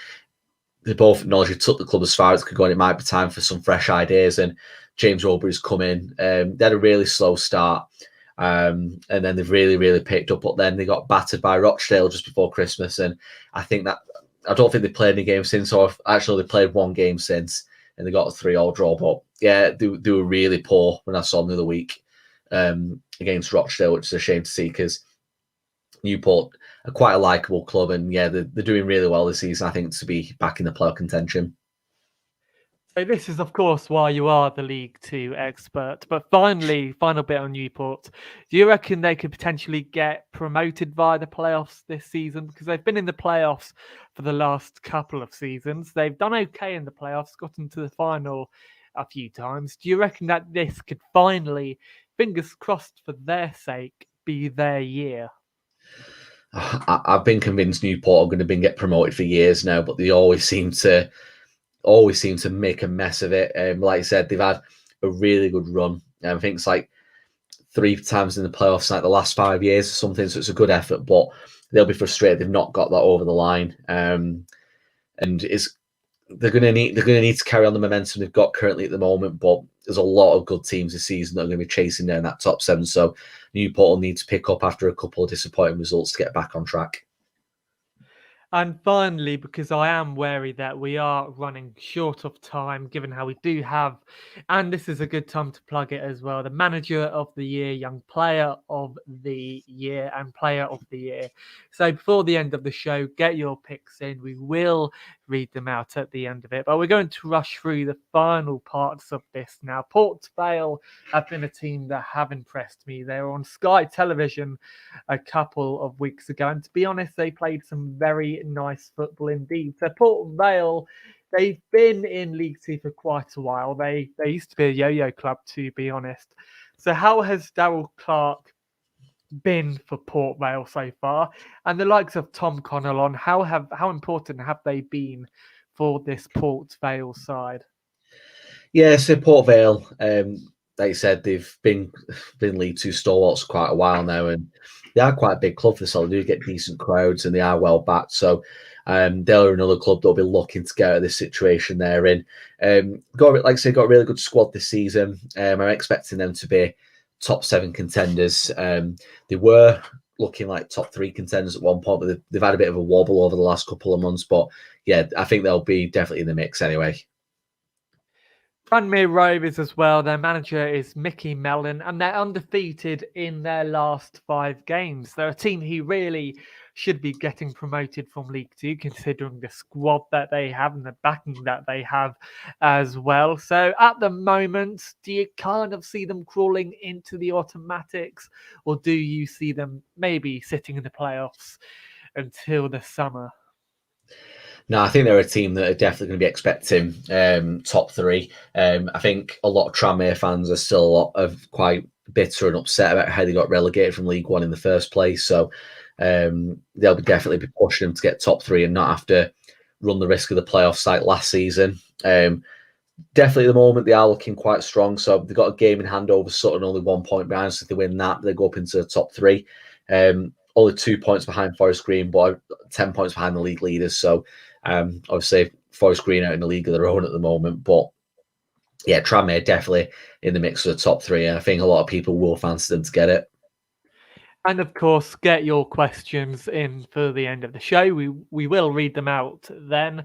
they both acknowledged he took the club as far as it could go and it might be time for some fresh ideas. And James Rowbury's come in. They had a really slow start. And then they've really, really picked up. But then they got battered by Rochdale just before Christmas. And I don't think they played any games since, or actually they played one game since, and they got a 3-3 draw. But yeah, they were really poor when I saw them the other week against Rochdale, which is a shame to see because Newport are quite a likeable club. And yeah, they're doing really well this season, I think, to be back in the playoff contention. So this is, of course, why you are the League Two expert. But finally, final bit on Newport. Do you reckon they could potentially get promoted via the playoffs this season? Because they've been in the playoffs for the last couple of seasons. They've done okay in the playoffs, gotten to the final a few times. Do you reckon that this could finally, fingers crossed for their sake, be their year? I've been convinced Newport are going to get promoted for years now, but they always seem to make a mess of it. Like I said, they've had a really good run. I think it's like 3 times in the playoffs, like the last 5 years or something. So it's a good effort, but they'll be frustrated they've not got that over the line. And they're going to need to carry on the momentum they've got currently at the moment. But there's a lot of good teams this season that are going to be chasing down that top 7. So Newport will need to pick up after a couple of disappointing results to get back on track. And finally, because I am wary that we are running short of time, given how we do have, and this is a good time to plug it as well, the Manager of the Year, Young Player of the Year, and Player of the Year. So before the end of the show, get your picks in. We will read them out at the end of it, but we're going to rush through the final parts of this now. Port Vale have been a team that have impressed me. They were on Sky Television a couple of weeks ago, and to be honest, they played some very nice football indeed. So Port Vale, they've been in League Two for quite a while. They used to be a yo-yo club, to be honest. So how has Darryl Clark been for Port Vale so far? And the likes of Tom Connellan, how important have they been for this Port Vale side? Yeah, so Port Vale, like you said, they've been League Two stalwarts for quite a while now, and they are quite a big club for this. They do get decent crowds, and they are well backed. So they're another club that'll be looking to get out of this situation they're in. Got a really good squad this season. I'm expecting them to be top 7 contenders. They were looking like top 3 contenders at one point, but they've had a bit of a wobble over the last couple of months. But yeah, I think they'll be definitely in the mix anyway. Tranmere Rovers as well. Their manager is Mickey Mellon, and they're undefeated in their last 5 games. They're a team who really should be getting promoted from League Two, considering the squad that they have and the backing that they have as well. So at the moment, do you kind of see them crawling into the automatics, or do you see them maybe sitting in the playoffs until the summer? No, I think they're a team that are definitely going to be expecting top 3. I think a lot of Tranmere fans are still a lot of quite bitter and upset about how they got relegated from League One in the first place. So they'll definitely be pushing them to get top 3 and not have to run the risk of the playoffs like last season. Definitely at the moment they are looking quite strong. So they've got a game in hand over Sutton, only 1 point behind. So if they win that, they go up into the top 3. Only 2 points behind Forest Green, but 10 points behind the league leaders. So obviously Forest Green out in the league of their own at the moment. But yeah, Tranmere definitely in the mix for the top 3. And I think a lot of people will fancy them to get it. And of course, get your questions in for the end of the show. We will read them out then.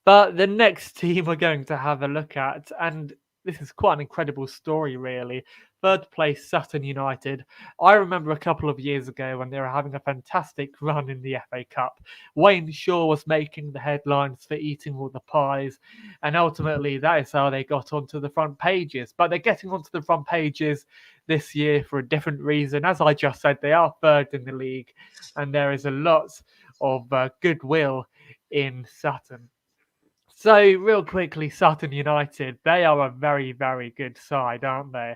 But the next team we're going to have a look at, and this is quite an incredible story, really. 3rd place, Sutton United. I remember a couple of years ago when they were having a fantastic run in the FA Cup. Wayne Shaw was making the headlines for eating all the pies, and ultimately that is how they got onto the front pages. But they're getting onto the front pages this year for a different reason. As I just said, they are 3rd in the league, and there is a lot of goodwill in Sutton. So, real quickly, Sutton United, they are a very, very good side, aren't they?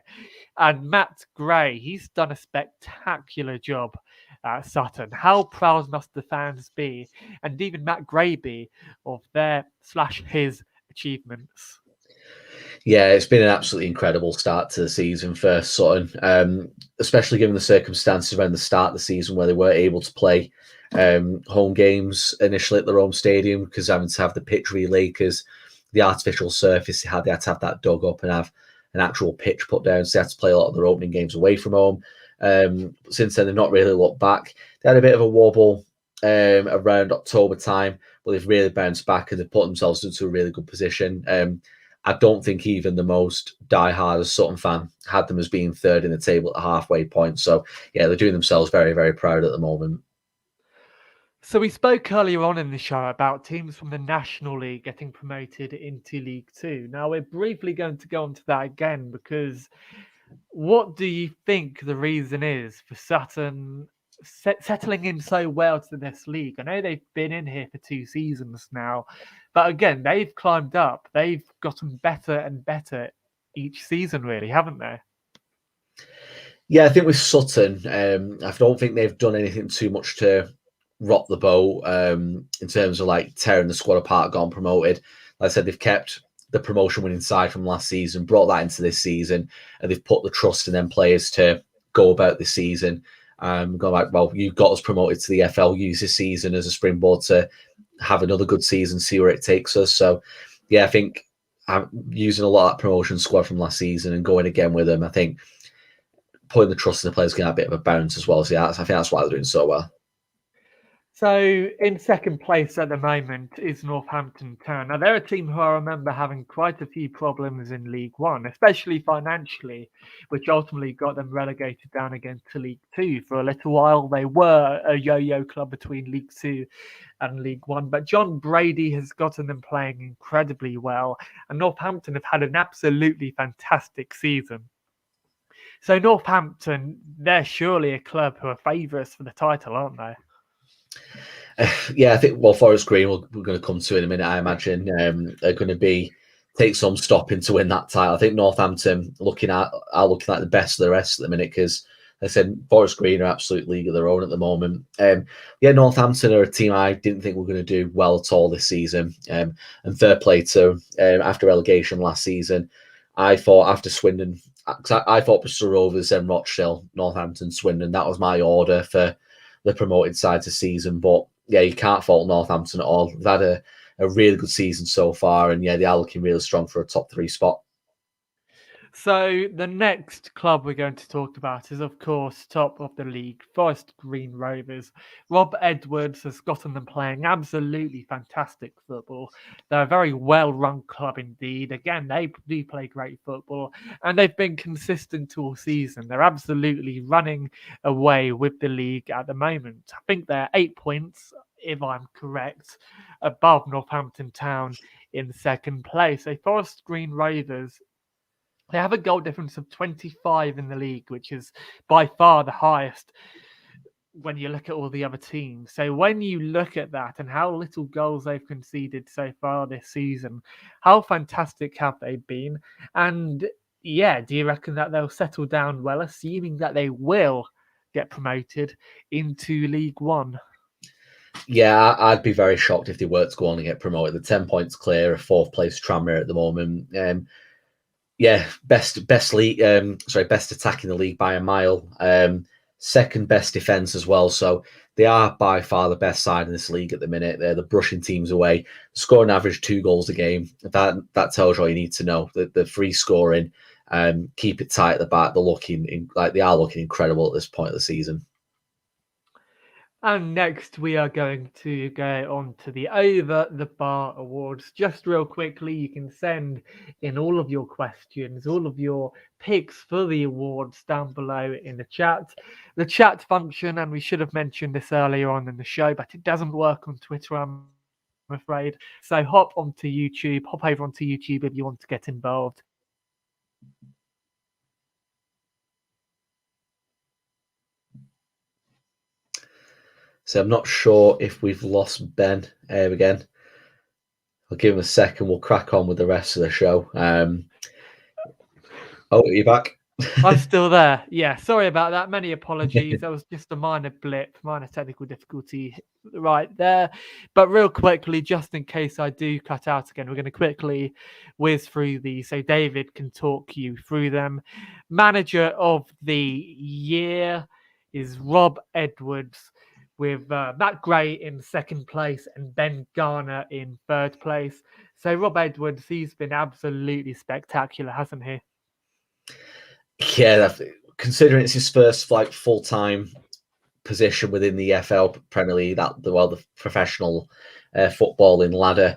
And Matt Gray, he's done a spectacular job at Sutton. How proud must the fans be, and even Matt Gray be, of his achievements? Yeah, it's been an absolutely incredible start to the season for Sutton, especially given the circumstances around the start of the season where they weren't able to play home games initially at their home stadium because having to have the pitch relay because the artificial surface they had to have that dug up and have an actual pitch put down. So they had to play a lot of their opening games away from home. Since then, they've not really looked back. They had a bit of a wobble around October time, but they've really bounced back and they've put themselves into a really good position. I don't think even the most diehard Sutton fan had them as being 3rd in the table at the halfway point. So, yeah, they're doing themselves very, very proud at the moment. So we spoke earlier on in the show about teams from the National League getting promoted into League Two. Now we're briefly going to go on to that again because what do you think the reason is for Sutton settling in so well to this league? I know they've been in here for 2 seasons now, but again, they've climbed up. They've gotten better and better each season, really, haven't they? Yeah, I think with Sutton, I don't think they've done anything too much to rock the boat in terms of like tearing the squad apart, gone promoted. Like I said, they've kept the promotion winning side from last season, brought that into this season, and they've put the trust in them players to go about this season. Go like, well, you got us promoted to the FL, use this season as a springboard to have another good season, see where it takes us. So, yeah, I think using a lot of that promotion squad from last season and going again with them. I think putting the trust in the players getting a bit of a bounce as well. So yeah, I think that's why they're doing so well. So in second place at the moment is Northampton Town. Now they're a team who I remember having quite a few problems in League One, especially financially, which ultimately got them relegated down again to League Two. For a little while, they were a yo-yo club between League Two and League One, but John Brady has gotten them playing incredibly well, and Northampton have had an absolutely fantastic season. So Northampton, they're surely a club who are favourites for the title, aren't they? Yeah, I think Forest Green we're going to come to in a minute. I imagine are going to take some stopping to win that title. I think Northampton are looking like the best of the rest at the minute because I said Forest Green are absolute league of their own at the moment. Yeah, Northampton are a team I didn't think were going to do well at all this season. And fair play to after relegation last season. I thought after Swindon, I thought Bristol Rovers, then Rochdale, Northampton, Swindon. That was my order for the promoted sides this season, but yeah, you can't fault Northampton at all. They've had a really good season so far, and yeah, they are looking really strong for a top 3 spot. So the next club we're going to talk about is, of course, top of the league, Forest Green Rovers. Rob Edwards has gotten them playing absolutely fantastic football. They're a very well-run club indeed. Again, they do play great football, and they've been consistent all season. They're absolutely running away with the league at the moment. I think they're 8 points, if I'm correct, above Northampton Town in second place. So Forest Green Rovers, they have a goal difference of 25 in the league, which is by far the highest when you look at all the other teams. So when you look at that and how little goals they've conceded so far this season, how fantastic have they been? And yeah, do you reckon that they'll settle down well, assuming that they will get promoted into League One? Yeah, I'd be very shocked if they were to go on and get promoted. They're 10 points clear of 4th place Tranmere at the moment. Yeah, best league. Best attack in the league by a mile. Second best defense as well. So they are by far the best side in this league at the minute. They're brushing teams away, scoring average 2 goals a game. That tells you all you need to know. The free scoring, keep it tight at the back. They are looking incredible at this point of the season. And next, we are going to go on to the Over the Bar Awards. Just real quickly, you can send in all of your questions, all of your picks for the awards down below in the chat. The chat function, and we should have mentioned this earlier on in the show, but it doesn't work on Twitter, I'm afraid. So hop over onto YouTube if you want to get involved. So I'm not sure if we've lost Ben again. I'll give him a second. We'll crack on with the rest of the show. Oh, are you back? I'm still there. Yeah, sorry about that. Many apologies. That was just a minor blip, minor technical difficulty right there. But real quickly, just in case I do cut out again, we're going to quickly whiz through these so David can talk you through them. Manager of the year is Rob Edwards, with Matt Gray in second place and Ben Garner in third place. So Rob Edwards, he's been absolutely spectacular, hasn't he? Yeah, considering it's his first full-time position within the EFL Premier League, the professional footballing ladder.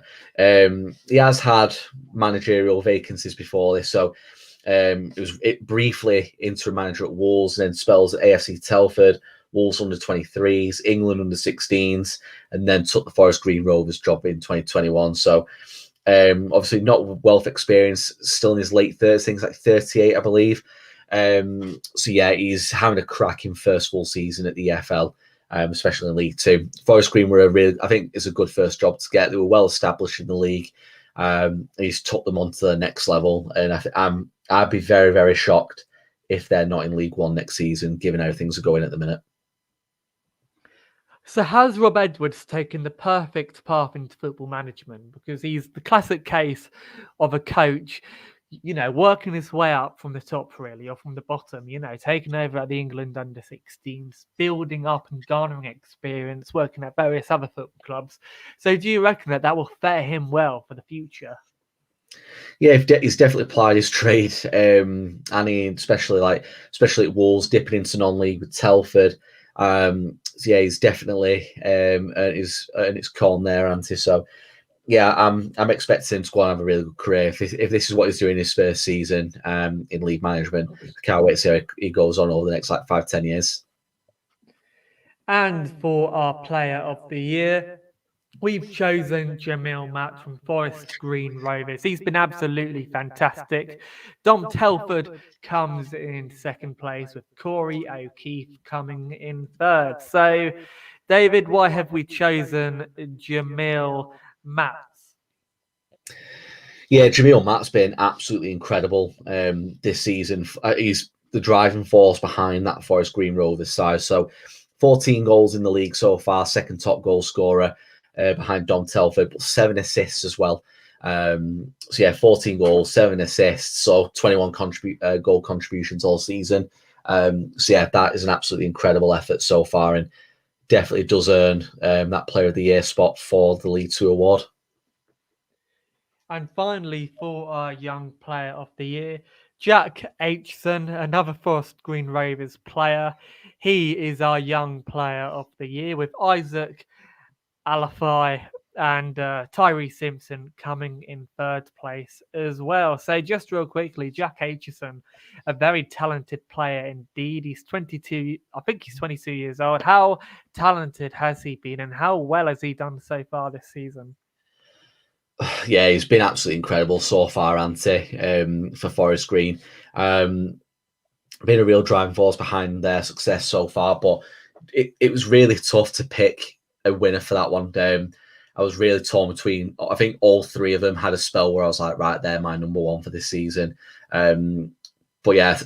He has had managerial vacancies before this, so it briefly interim manager at Wolves, and then spells at AFC Telford, Wolves under 23s, England under 16s, and then took the Forest Green Rovers job in 2021. So obviously not wealth experience, still in his late 30s, things like 38, I believe. So yeah, he's having a cracking first full season at the EFL, especially in League Two. Forest Green I think it's a good first job to get. They were well established in the league. He's took them on to the next level, and I'd be very, very shocked if they're not in League One next season, given how things are going at the minute. So has Rob Edwards taken the perfect path into football management? Because he's the classic case of a coach, working his way up from the top, really, or from the bottom, taking over at the England under 16s, building up and garnering experience, working at various other football clubs. So do you reckon that will fare him well for the future? Yeah, he's definitely plied his trade, and especially at Wolves, dipping into non-league with Telford. So yeah, he's definitely earned his corn there, hasn't he? So yeah, I'm expecting him to go and have a really good career. If this is what he's doing his first season in league management, I can't wait to see how he goes on over the next 5-10 years. And for our player of the year, we've chosen Jamil Matt from Forest Green Rovers. He's been absolutely fantastic. Dom Telford comes in second place, with Corey O'Keefe coming in third. So, David, why have we chosen Jamil Matt? Yeah, Jamil Matt's been absolutely incredible this season. He's the driving force behind that Forest Green Rovers side. So 14 goals in the league so far, second top goal scorer behind Dom Telford, but 7 assists as well. So yeah, 14 goals, 7 assists, so 21 goal contributions all season. So yeah, that is an absolutely incredible effort so far, and definitely does earn that Player of the Year spot for the League Two award. And finally, for our young player of the year, Jack Aitchison, another Forest Green Rovers player. He is our young player of the year, with Isaac Alafai and Tyree Simpson coming in third place as well. So just real quickly, Jack Aitchison, a very talented player indeed. He's 22, I think he's 22 years old. How talented has he been, and how well has he done so far this season? Yeah, he's been absolutely incredible so far, Ante, for Forest Green. Been a real driving force behind their success so far, but it was really tough to pick a winner for that one. I was really torn between, I think all three of them had a spell where I was like, right, they're my number one for this season. But yeah,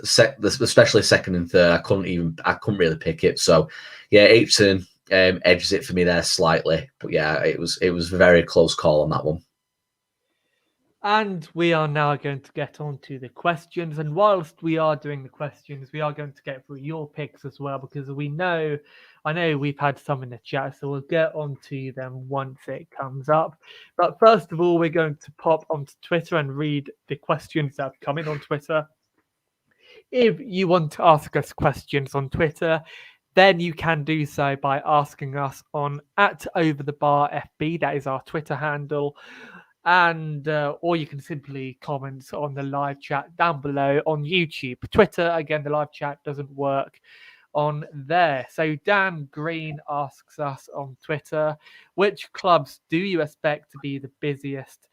especially second and third, I couldn't really pick it. So yeah, Aitchison edges it for me there slightly, but yeah, it was a very close call on that one. And we are now going to get on to the questions. And whilst we are doing the questions, we are going to get through your picks as well, because I know we've had some in the chat, so we'll get onto them once it comes up. But first of all, we're going to pop onto Twitter and read the questions that have come in on Twitter. If you want to ask us questions on Twitter, then you can do so by asking us on @OverTheBarFB. That is our Twitter handle. And or you can simply comment on the live chat down below on YouTube. Twitter, again, the live chat doesn't work on there. So Dan Green asks us on Twitter, which clubs do you expect to be the busiest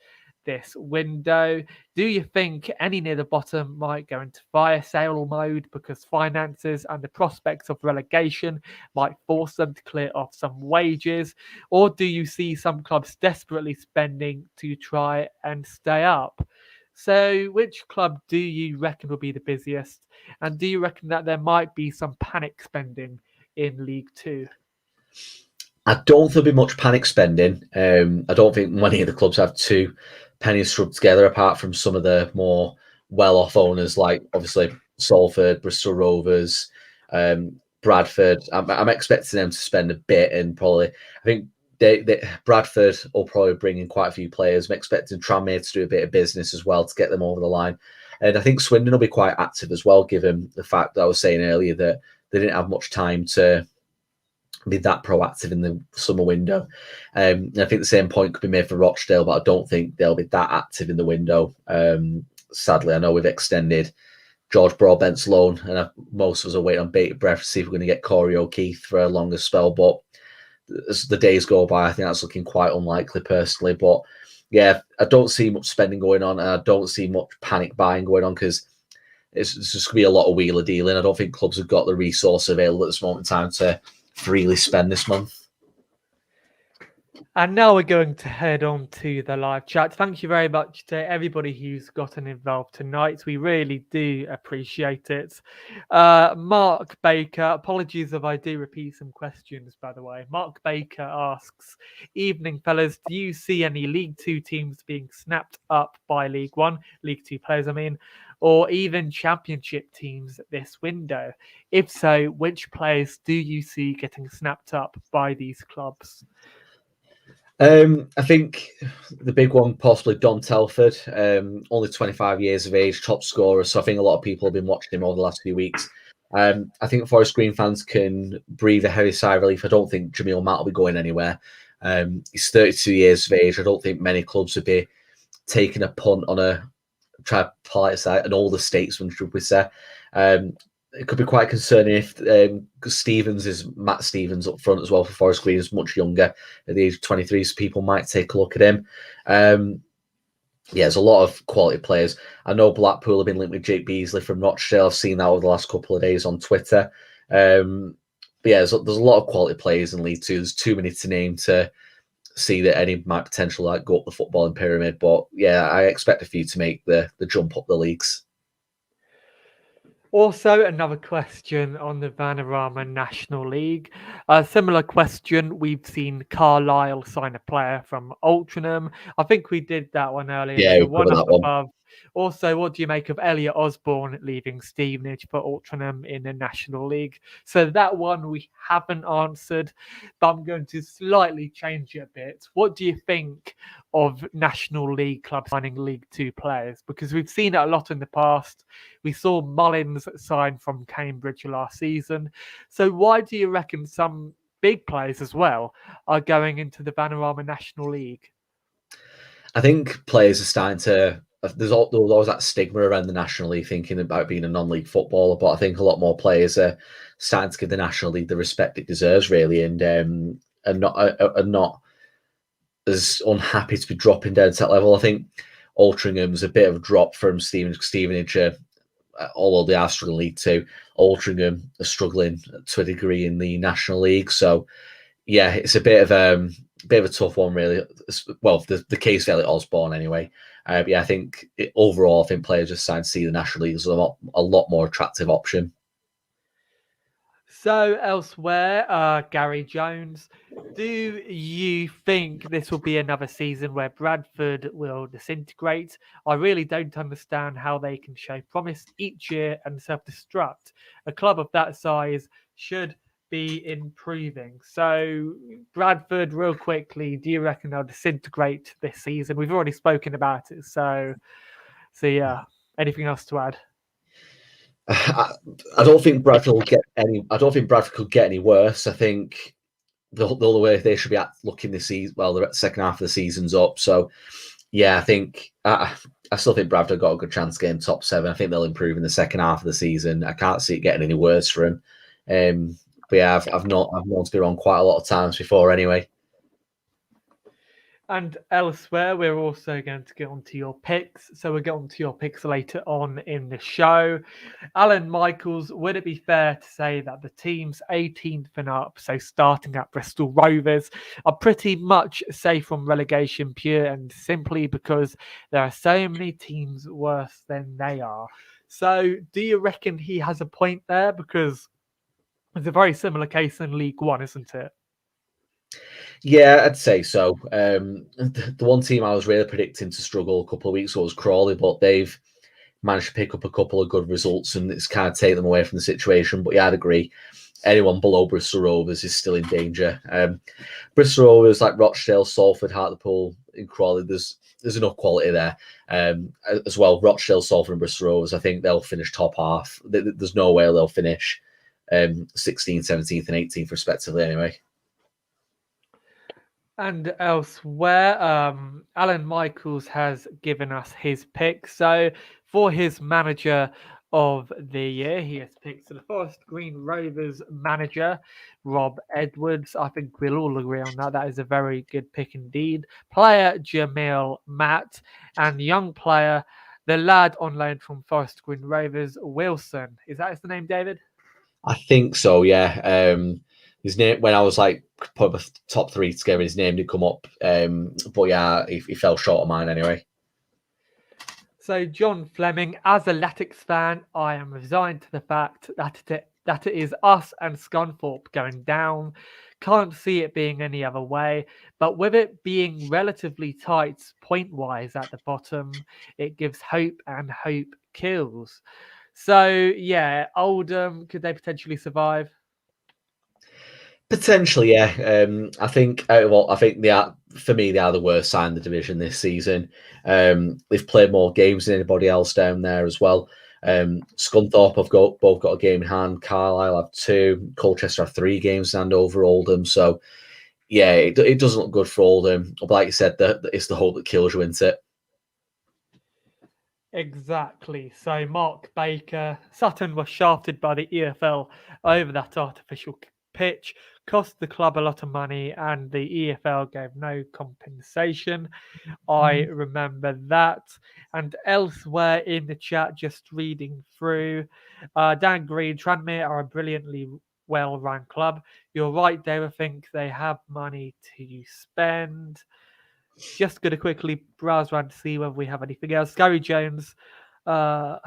this window? Do you think any near the bottom might go into fire sale mode because finances and the prospects of relegation might force them to clear off some wages? Or do you see some clubs desperately spending to try and stay up? So, which club do you reckon will be the busiest? And do you reckon that there might be some panic spending in League Two? I don't think there'll be much panic spending. I don't think many of the clubs have two pennies rubbed together, apart from some of the more well-off owners, like obviously Salford, Bristol Rovers, Bradford. I'm expecting them to spend a bit, and probably I think Bradford will probably bring in quite a few players. I'm expecting Tranmere to do a bit of business as well to get them over the line, and I think Swindon will be quite active as well, given the fact that I was saying earlier that they didn't have much time to be that proactive in the summer window. I think the same point could be made for Rochdale, but I don't think they'll be that active in the window. Sadly, I know we've extended George Broadbent's loan, and most of us are waiting on bated breath to see if we're going to get Corey O'Keefe for a longer spell. But as the days go by, I think that's looking quite unlikely personally. But yeah, I don't see much spending going on, and I don't see much panic buying going on, because it's just going to be a lot of wheeler dealing. I don't think clubs have got the resource available at this moment in time to freely spend this month. And now we're going to head on to the live chat. Thank you very much to everybody who's gotten involved tonight. We really do appreciate it. Mark Baker, apologies if I do repeat some questions, by the way. Mark Baker asks, evening, fellas, do you see any League Two teams being snapped up by League One, League Two players, I mean, or even Championship teams this window? If so, which players do you see getting snapped up by these clubs? I think the big one, possibly Dom Telford, only 25 years of age, top scorer. So I think a lot of people have been watching him over the last few weeks. I think Forest Green fans can breathe a heavy sigh of relief. I don't think Jamil Matt will be going anywhere. He's 32 years of age. I don't think many clubs would be taking a punt on a try to politicize an older statesman, should we say. It could be quite concerning if Stevens is Matt Stevens up front as well for Forest Green, is much younger at the age of 23, so people might take a look at him. Yeah, there's a lot of quality players. I know Blackpool have been linked with Jake Beasley from Rochdale. I've seen that over the last couple of days on Twitter. But yeah, there's a lot of quality players in League Two. There's too many to name to see that any might potentially like go up the footballing pyramid. But yeah, I expect a few to make the jump up the leagues. Also, another question on the Vanarama National League. A similar question, we've seen Carlisle sign a player from Altrincham. I think we did that one earlier. Yeah, There's a we covered one up that one. above. Also, what do you make of Elliot Osborne leaving Stevenage for Altrincham in the National League? So that one we haven't answered, but I'm going to slightly change it a bit. What do you think of National League clubs signing League Two players? Because we've seen it a lot in the past. We saw Mullins sign from Cambridge last season. So why do you reckon some big players as well are going into the Vanarama National League? I think players are starting to. There was always that stigma around the National League, thinking about being a non-league footballer. But I think a lot more players are starting to give the National League the respect it deserves, really, and are not as unhappy to be dropping down to that level. I think Altringham's a bit of a drop from Stevenage, although they are struggling League Two. Altrincham are struggling to a degree in the National League, so yeah, it's a bit of a tough one, really. Well, the case for Elliot Osborne, anyway. Yeah, I think overall, I think players are starting to see the National League as a lot more attractive option. So elsewhere, Gary Jones, do you think this will be another season where Bradford will disintegrate? I really don't understand how they can show promise each year and self-destruct. A club of that size should be improving. So Bradford, real quickly, do you reckon they'll disintegrate this season? We've already spoken about it. So yeah, anything else to add? I don't think Bradford will get any. I don't think Bradford could get any worse. I think the only way they should be looking this season. Well, the second half of the season's up, so yeah, I think I still think Bradford got a good chance getting top 7. I think they'll improve in the second half of the season. I can't see it getting any worse for them. But yeah, I've known to be wrong quite a lot of times before, anyway. And elsewhere, we're also going to get onto your picks. So we'll get onto your picks later on in the show. Alan Michaels, would it be fair to say that the teams 18th and up, so starting at Bristol Rovers, are pretty much safe from relegation pure and simply because there are so many teams worse than they are? So do you reckon he has a point there? Because it's a very similar case in League One, isn't it? Yeah, I'd say so. The one team I was really predicting to struggle a couple of weeks ago was Crawley, but they've managed to pick up a couple of good results and it's kind of take them away from the situation. But yeah, I'd agree. Anyone below Bristol Rovers is still in danger. Bristol Rovers, like Rochdale, Salford, Hartlepool, and Crawley, there's enough quality there as well. Rochdale, Salford, and Bristol Rovers, I think they'll finish top half. There's no way they'll finish 16th, 17th, and 18th, respectively, anyway. And elsewhere, Alan Michaels has given us his pick. So for his manager of the year, he has picked the Forest Green Rovers manager, Rob Edwards. I think we'll all agree on that. That is a very good pick indeed. Player Jamil Matt, and young player, the lad on loan from Forest Green Rovers, Wilson. Is that his name, David? I think so, yeah. His name, when I was like put the top 3 together, his name did come up. But yeah, he fell short of mine anyway. So, John Fleming, as a Latics fan, I am resigned to the fact that it is us and Scunthorpe going down. Can't see it being any other way. But with it being relatively tight point-wise at the bottom, it gives hope, and hope kills. So, yeah, Oldham, could they potentially survive? Potentially, yeah. I think out of all, I think they are for me, they are the worst side in the division this season. They've played more games than anybody else down there as well. Scunthorpe have both got a game in hand. Carlisle have 2. Colchester have 3 games in hand over Oldham. So, yeah, it doesn't look good for Oldham. But like you said, it's the hope that kills you, isn't it? Exactly. So Mark Baker, Sutton was shafted by the EFL over that artificial pitch, cost the club a lot of money, and the EFL gave no compensation. I remember that. And elsewhere in the chat, just reading through, Dan Green, Tranmere are a brilliantly well-run club. You're right, Dave. I think they have money to spend. Just going to quickly browse around to see whether we have anything else. Gary Jones. I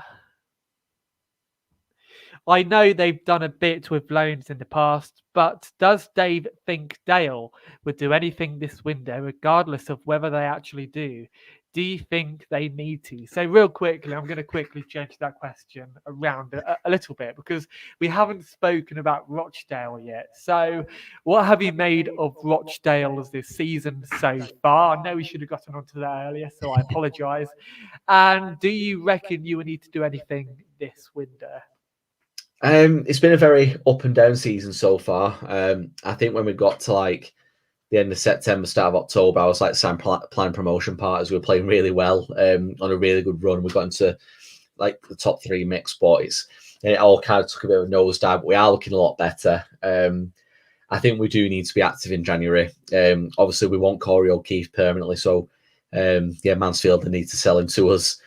know they've done a bit with loans in the past, but does Dave think Dale would do anything this window, regardless of whether they actually do? Do you think they need to? So, real quickly, I'm going to quickly change that question around a little bit because we haven't spoken about Rochdale yet. So, what have you made of Rochdale's this season so far? I know we should have gotten onto that earlier, so I apologise. And do you reckon you will need to do anything this window? It's been a very up and down season so far. I think when we got to like the end of September, start of October, I was like planning promotion parties. We were playing really well on a really good run. We got into like the top 3 mix, but it all kind of took a bit of a nosedive. But we are looking a lot better. I think we do need to be active in January. Obviously, we want Corey O'Keefe permanently, so Mansfield they need to sell him to us.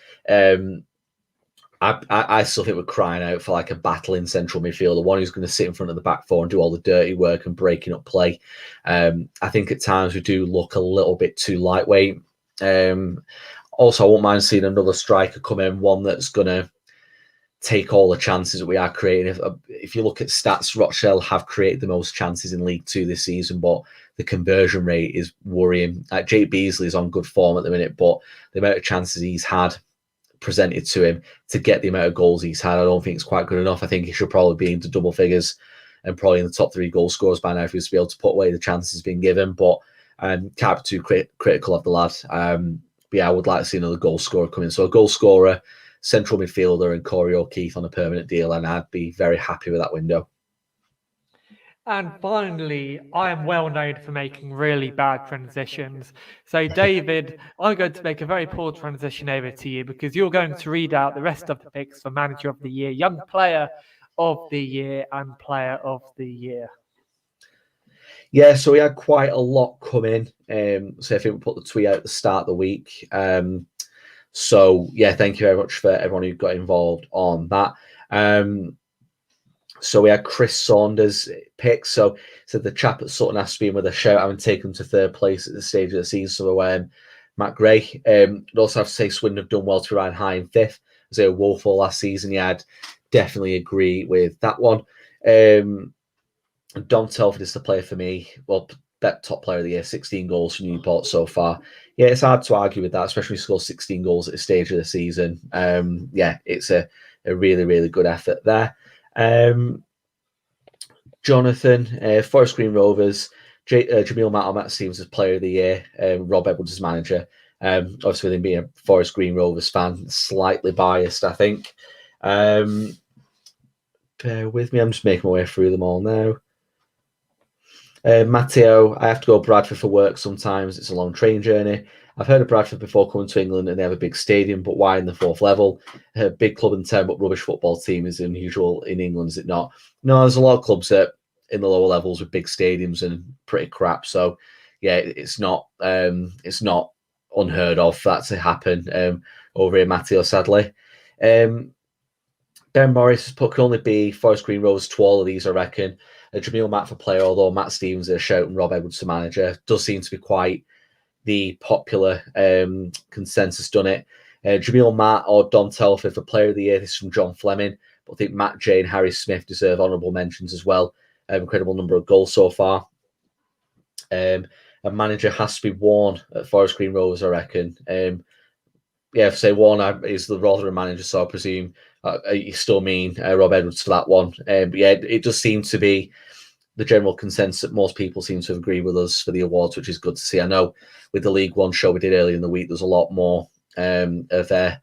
I still think we're crying out for like a battling central midfielder, one who's going to sit in front of the back four and do all the dirty work and breaking up play. I think at times we do look a little bit too lightweight. Also, I won't mind seeing another striker come in, one that's going to take all the chances that we are creating. If you look at stats, Rochdale have created the most chances in League Two this season, but the conversion rate is worrying. Jake Beasley is on good form at the minute, but the amount of chances he's had presented to him to get the amount of goals he's had, I don't think it's quite good enough. I think he should probably be into double figures and probably in the top 3 goal scorers by now if he was to be able to put away the chances being given. But can't be too critical of the lad. But yeah, I would like to see another goal scorer come in. So a goal scorer, central midfielder, and Corey O'Keefe on a permanent deal, and I'd be very happy with that window. And finally, I am well known for making really bad transitions. So, David, I'm going to make a very poor transition over to you because you're going to read out the rest of the picks for Manager of the Year, Young Player of the Year, and Player of the Year. Yeah, so we had quite a lot come in. So I think we put the tweet out at the start of the week. So yeah, thank you very much for everyone who got involved on that. So we had Chris Saunders pick. So the chap at Sutton asked me with a shout having taken him to 3rd place at the stage of the season. So Matt Gray. I'd also have to say Swindon have done well to ride high in 5th. As they were woeful last season. Yeah, I'd definitely agree with that one. Dom Telford is the player for me. Well, that top player of the year, 16 goals for Newport so far. Yeah, it's hard to argue with that, especially when you score 16 goals at this stage of the season. Yeah, it's a really, really good effort there. Jonathan, Forest Green Rovers, Jamil Matt Stevens as player of the year, Rob Edwards as manager. Obviously, with him being a Forest Green Rovers fan, slightly biased, I think. Bear with me, I'm just making my way through them all now. Matteo, I have to go Bradford for work sometimes. It's a long train journey. I've heard of Bradford before coming to England and they have a big stadium, but why in the 4th level? A big club in town, but rubbish football team is unusual in England, is it not? No, there's a lot of clubs in the lower levels with big stadiums and pretty crap. So yeah, it's not unheard of for that to happen over here, Matteo, sadly. Ben Morris can only be Forest Green Rovers to all of these, I reckon. Jamil Matt for player, although Matt Stevens is a shout and Rob Edwards for manager. Does seem to be quite the popular consensus done it. Jamil Matt or Don Telford for player of the year. This is from John Fleming. But I think Matt J and Harry Smith deserve honourable mentions as well. Incredible number of goals so far. A manager has to be Warren at Forest Green Rovers, I reckon. If say Warren is the Rotherham manager, so I presume you still mean Rob Edwards for that one. But yeah, it does seem to be the general consensus that most people seem to agree with us for the awards, which is good to see. I know with the League One show we did earlier in the week, there's a lot more of a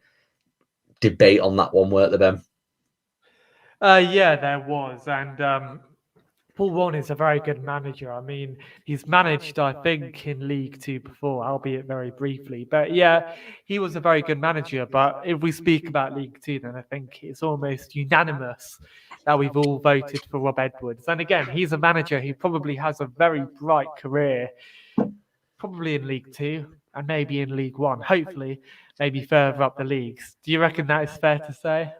debate on that one, weren't there, Ben? Yeah, there was. And Paul Warne is a very good manager. I mean, he's managed, I think, in League Two before, albeit very briefly. But yeah, he was a very good manager. But if we speak about League Two, then I think it's almost unanimous that we've all voted for Rob Edwards. And again, he's a manager who probably has a very bright career, probably in League Two and maybe in League One, hopefully, maybe further up the leagues. Do you reckon that is fair to say?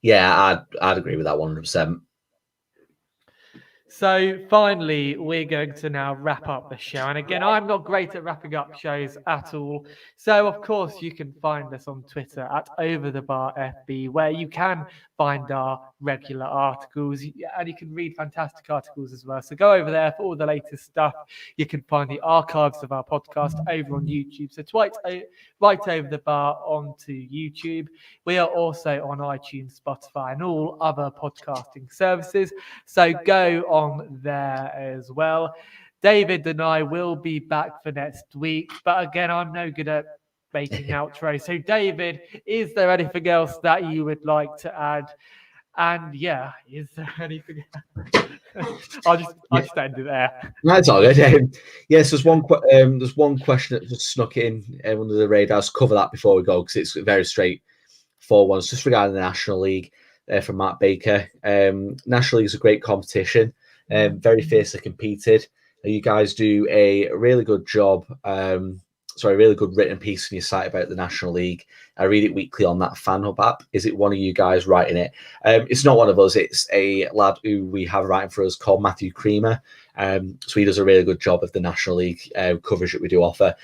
Yeah, I'd agree with that 100%. So finally, we're going to now wrap up the show. And again, I'm not great at wrapping up shows at all. So of course, you can find us on Twitter at OverTheBarFB, where you can find our regular articles and you can read fantastic articles as well. So go over there for all the latest stuff. You can find the archives of our podcast over on YouTube. So right over the bar onto YouTube. We are also on iTunes, Spotify, and all other podcasting services. So go on there as well. David and I will be back for next week. But again, I'm no good at making outros. So, David, is there anything else that you would like to add? And yeah, is there anything else? I'll just end it there. That's all good. Yes, there's one question that just snuck in under the radar. I'll cover that before we go because it's a very straightforward one. It's just regarding the National League from Matt Baker. National League is a great competition, very fiercely competed. You guys do a really good job. Really good written piece on your site about the National League. I read it weekly on that FanHub app. Is it one of you guys writing it? It's not one of us. It's a lad who we have writing for us called Matthew Creamer. So he does a really good job of the National League coverage that we do offer.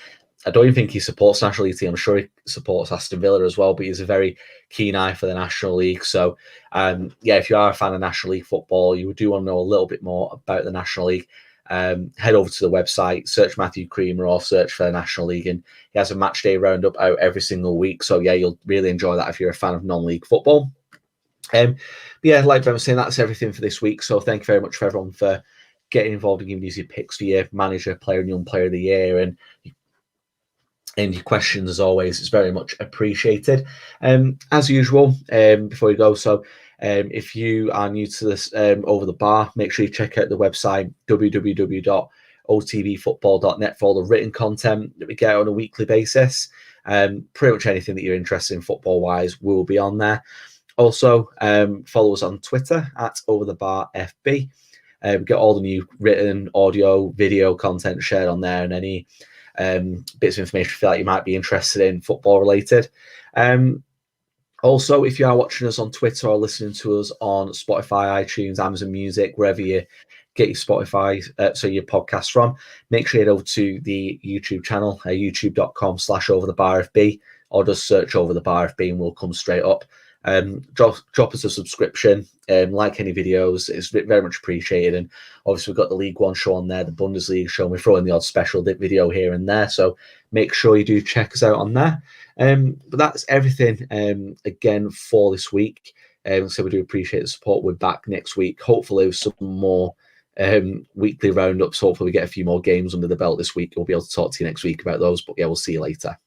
I don't even think he supports National League team. I'm sure he supports Aston Villa as well, but he's a very keen eye for the National League. So, if you are a fan of National League football, you do want to know a little bit more about the National League, head over to the website, search Matthew Creamer or search for the National League, and he has a match day roundup out every single week. So, you'll really enjoy that if you're a fan of non-league football. Like Ben was saying, that's everything for this week. So, thank you very much for everyone for getting involved and giving us your picks for your manager, player, and young player of the year. And your questions, as always, is very much appreciated. As usual, before you go, so if you are new to this Over the Bar, make sure you check out the website www.otvfootball.net for all the written content that we get on a weekly basis. Pretty much anything that you're interested in football-wise will be on there. Also, follow us on Twitter at OverTheBarFB. We get all the new written, audio, video content shared on there, and any bits of information you feel like you might be interested in football related. Also, if you are watching us on Twitter or listening to us on Spotify, iTunes, Amazon Music, wherever you get your your podcast from, make sure you head over to the YouTube channel, youtube.com/overthebarfb, or just search Over the Bar FB and we'll come straight up. Drop us a subscription, like any videos, it's very much appreciated. And obviously we've got the League One show on there, the Bundesliga show, and we throw in the odd special video here and there, so make sure you do check us out on there. But that's everything again for this week. So we do appreciate the support. We're back next week, hopefully with some more weekly roundups. Hopefully we get a few more games under the belt this week. We'll be able to talk to you next week about those, but we'll see you later.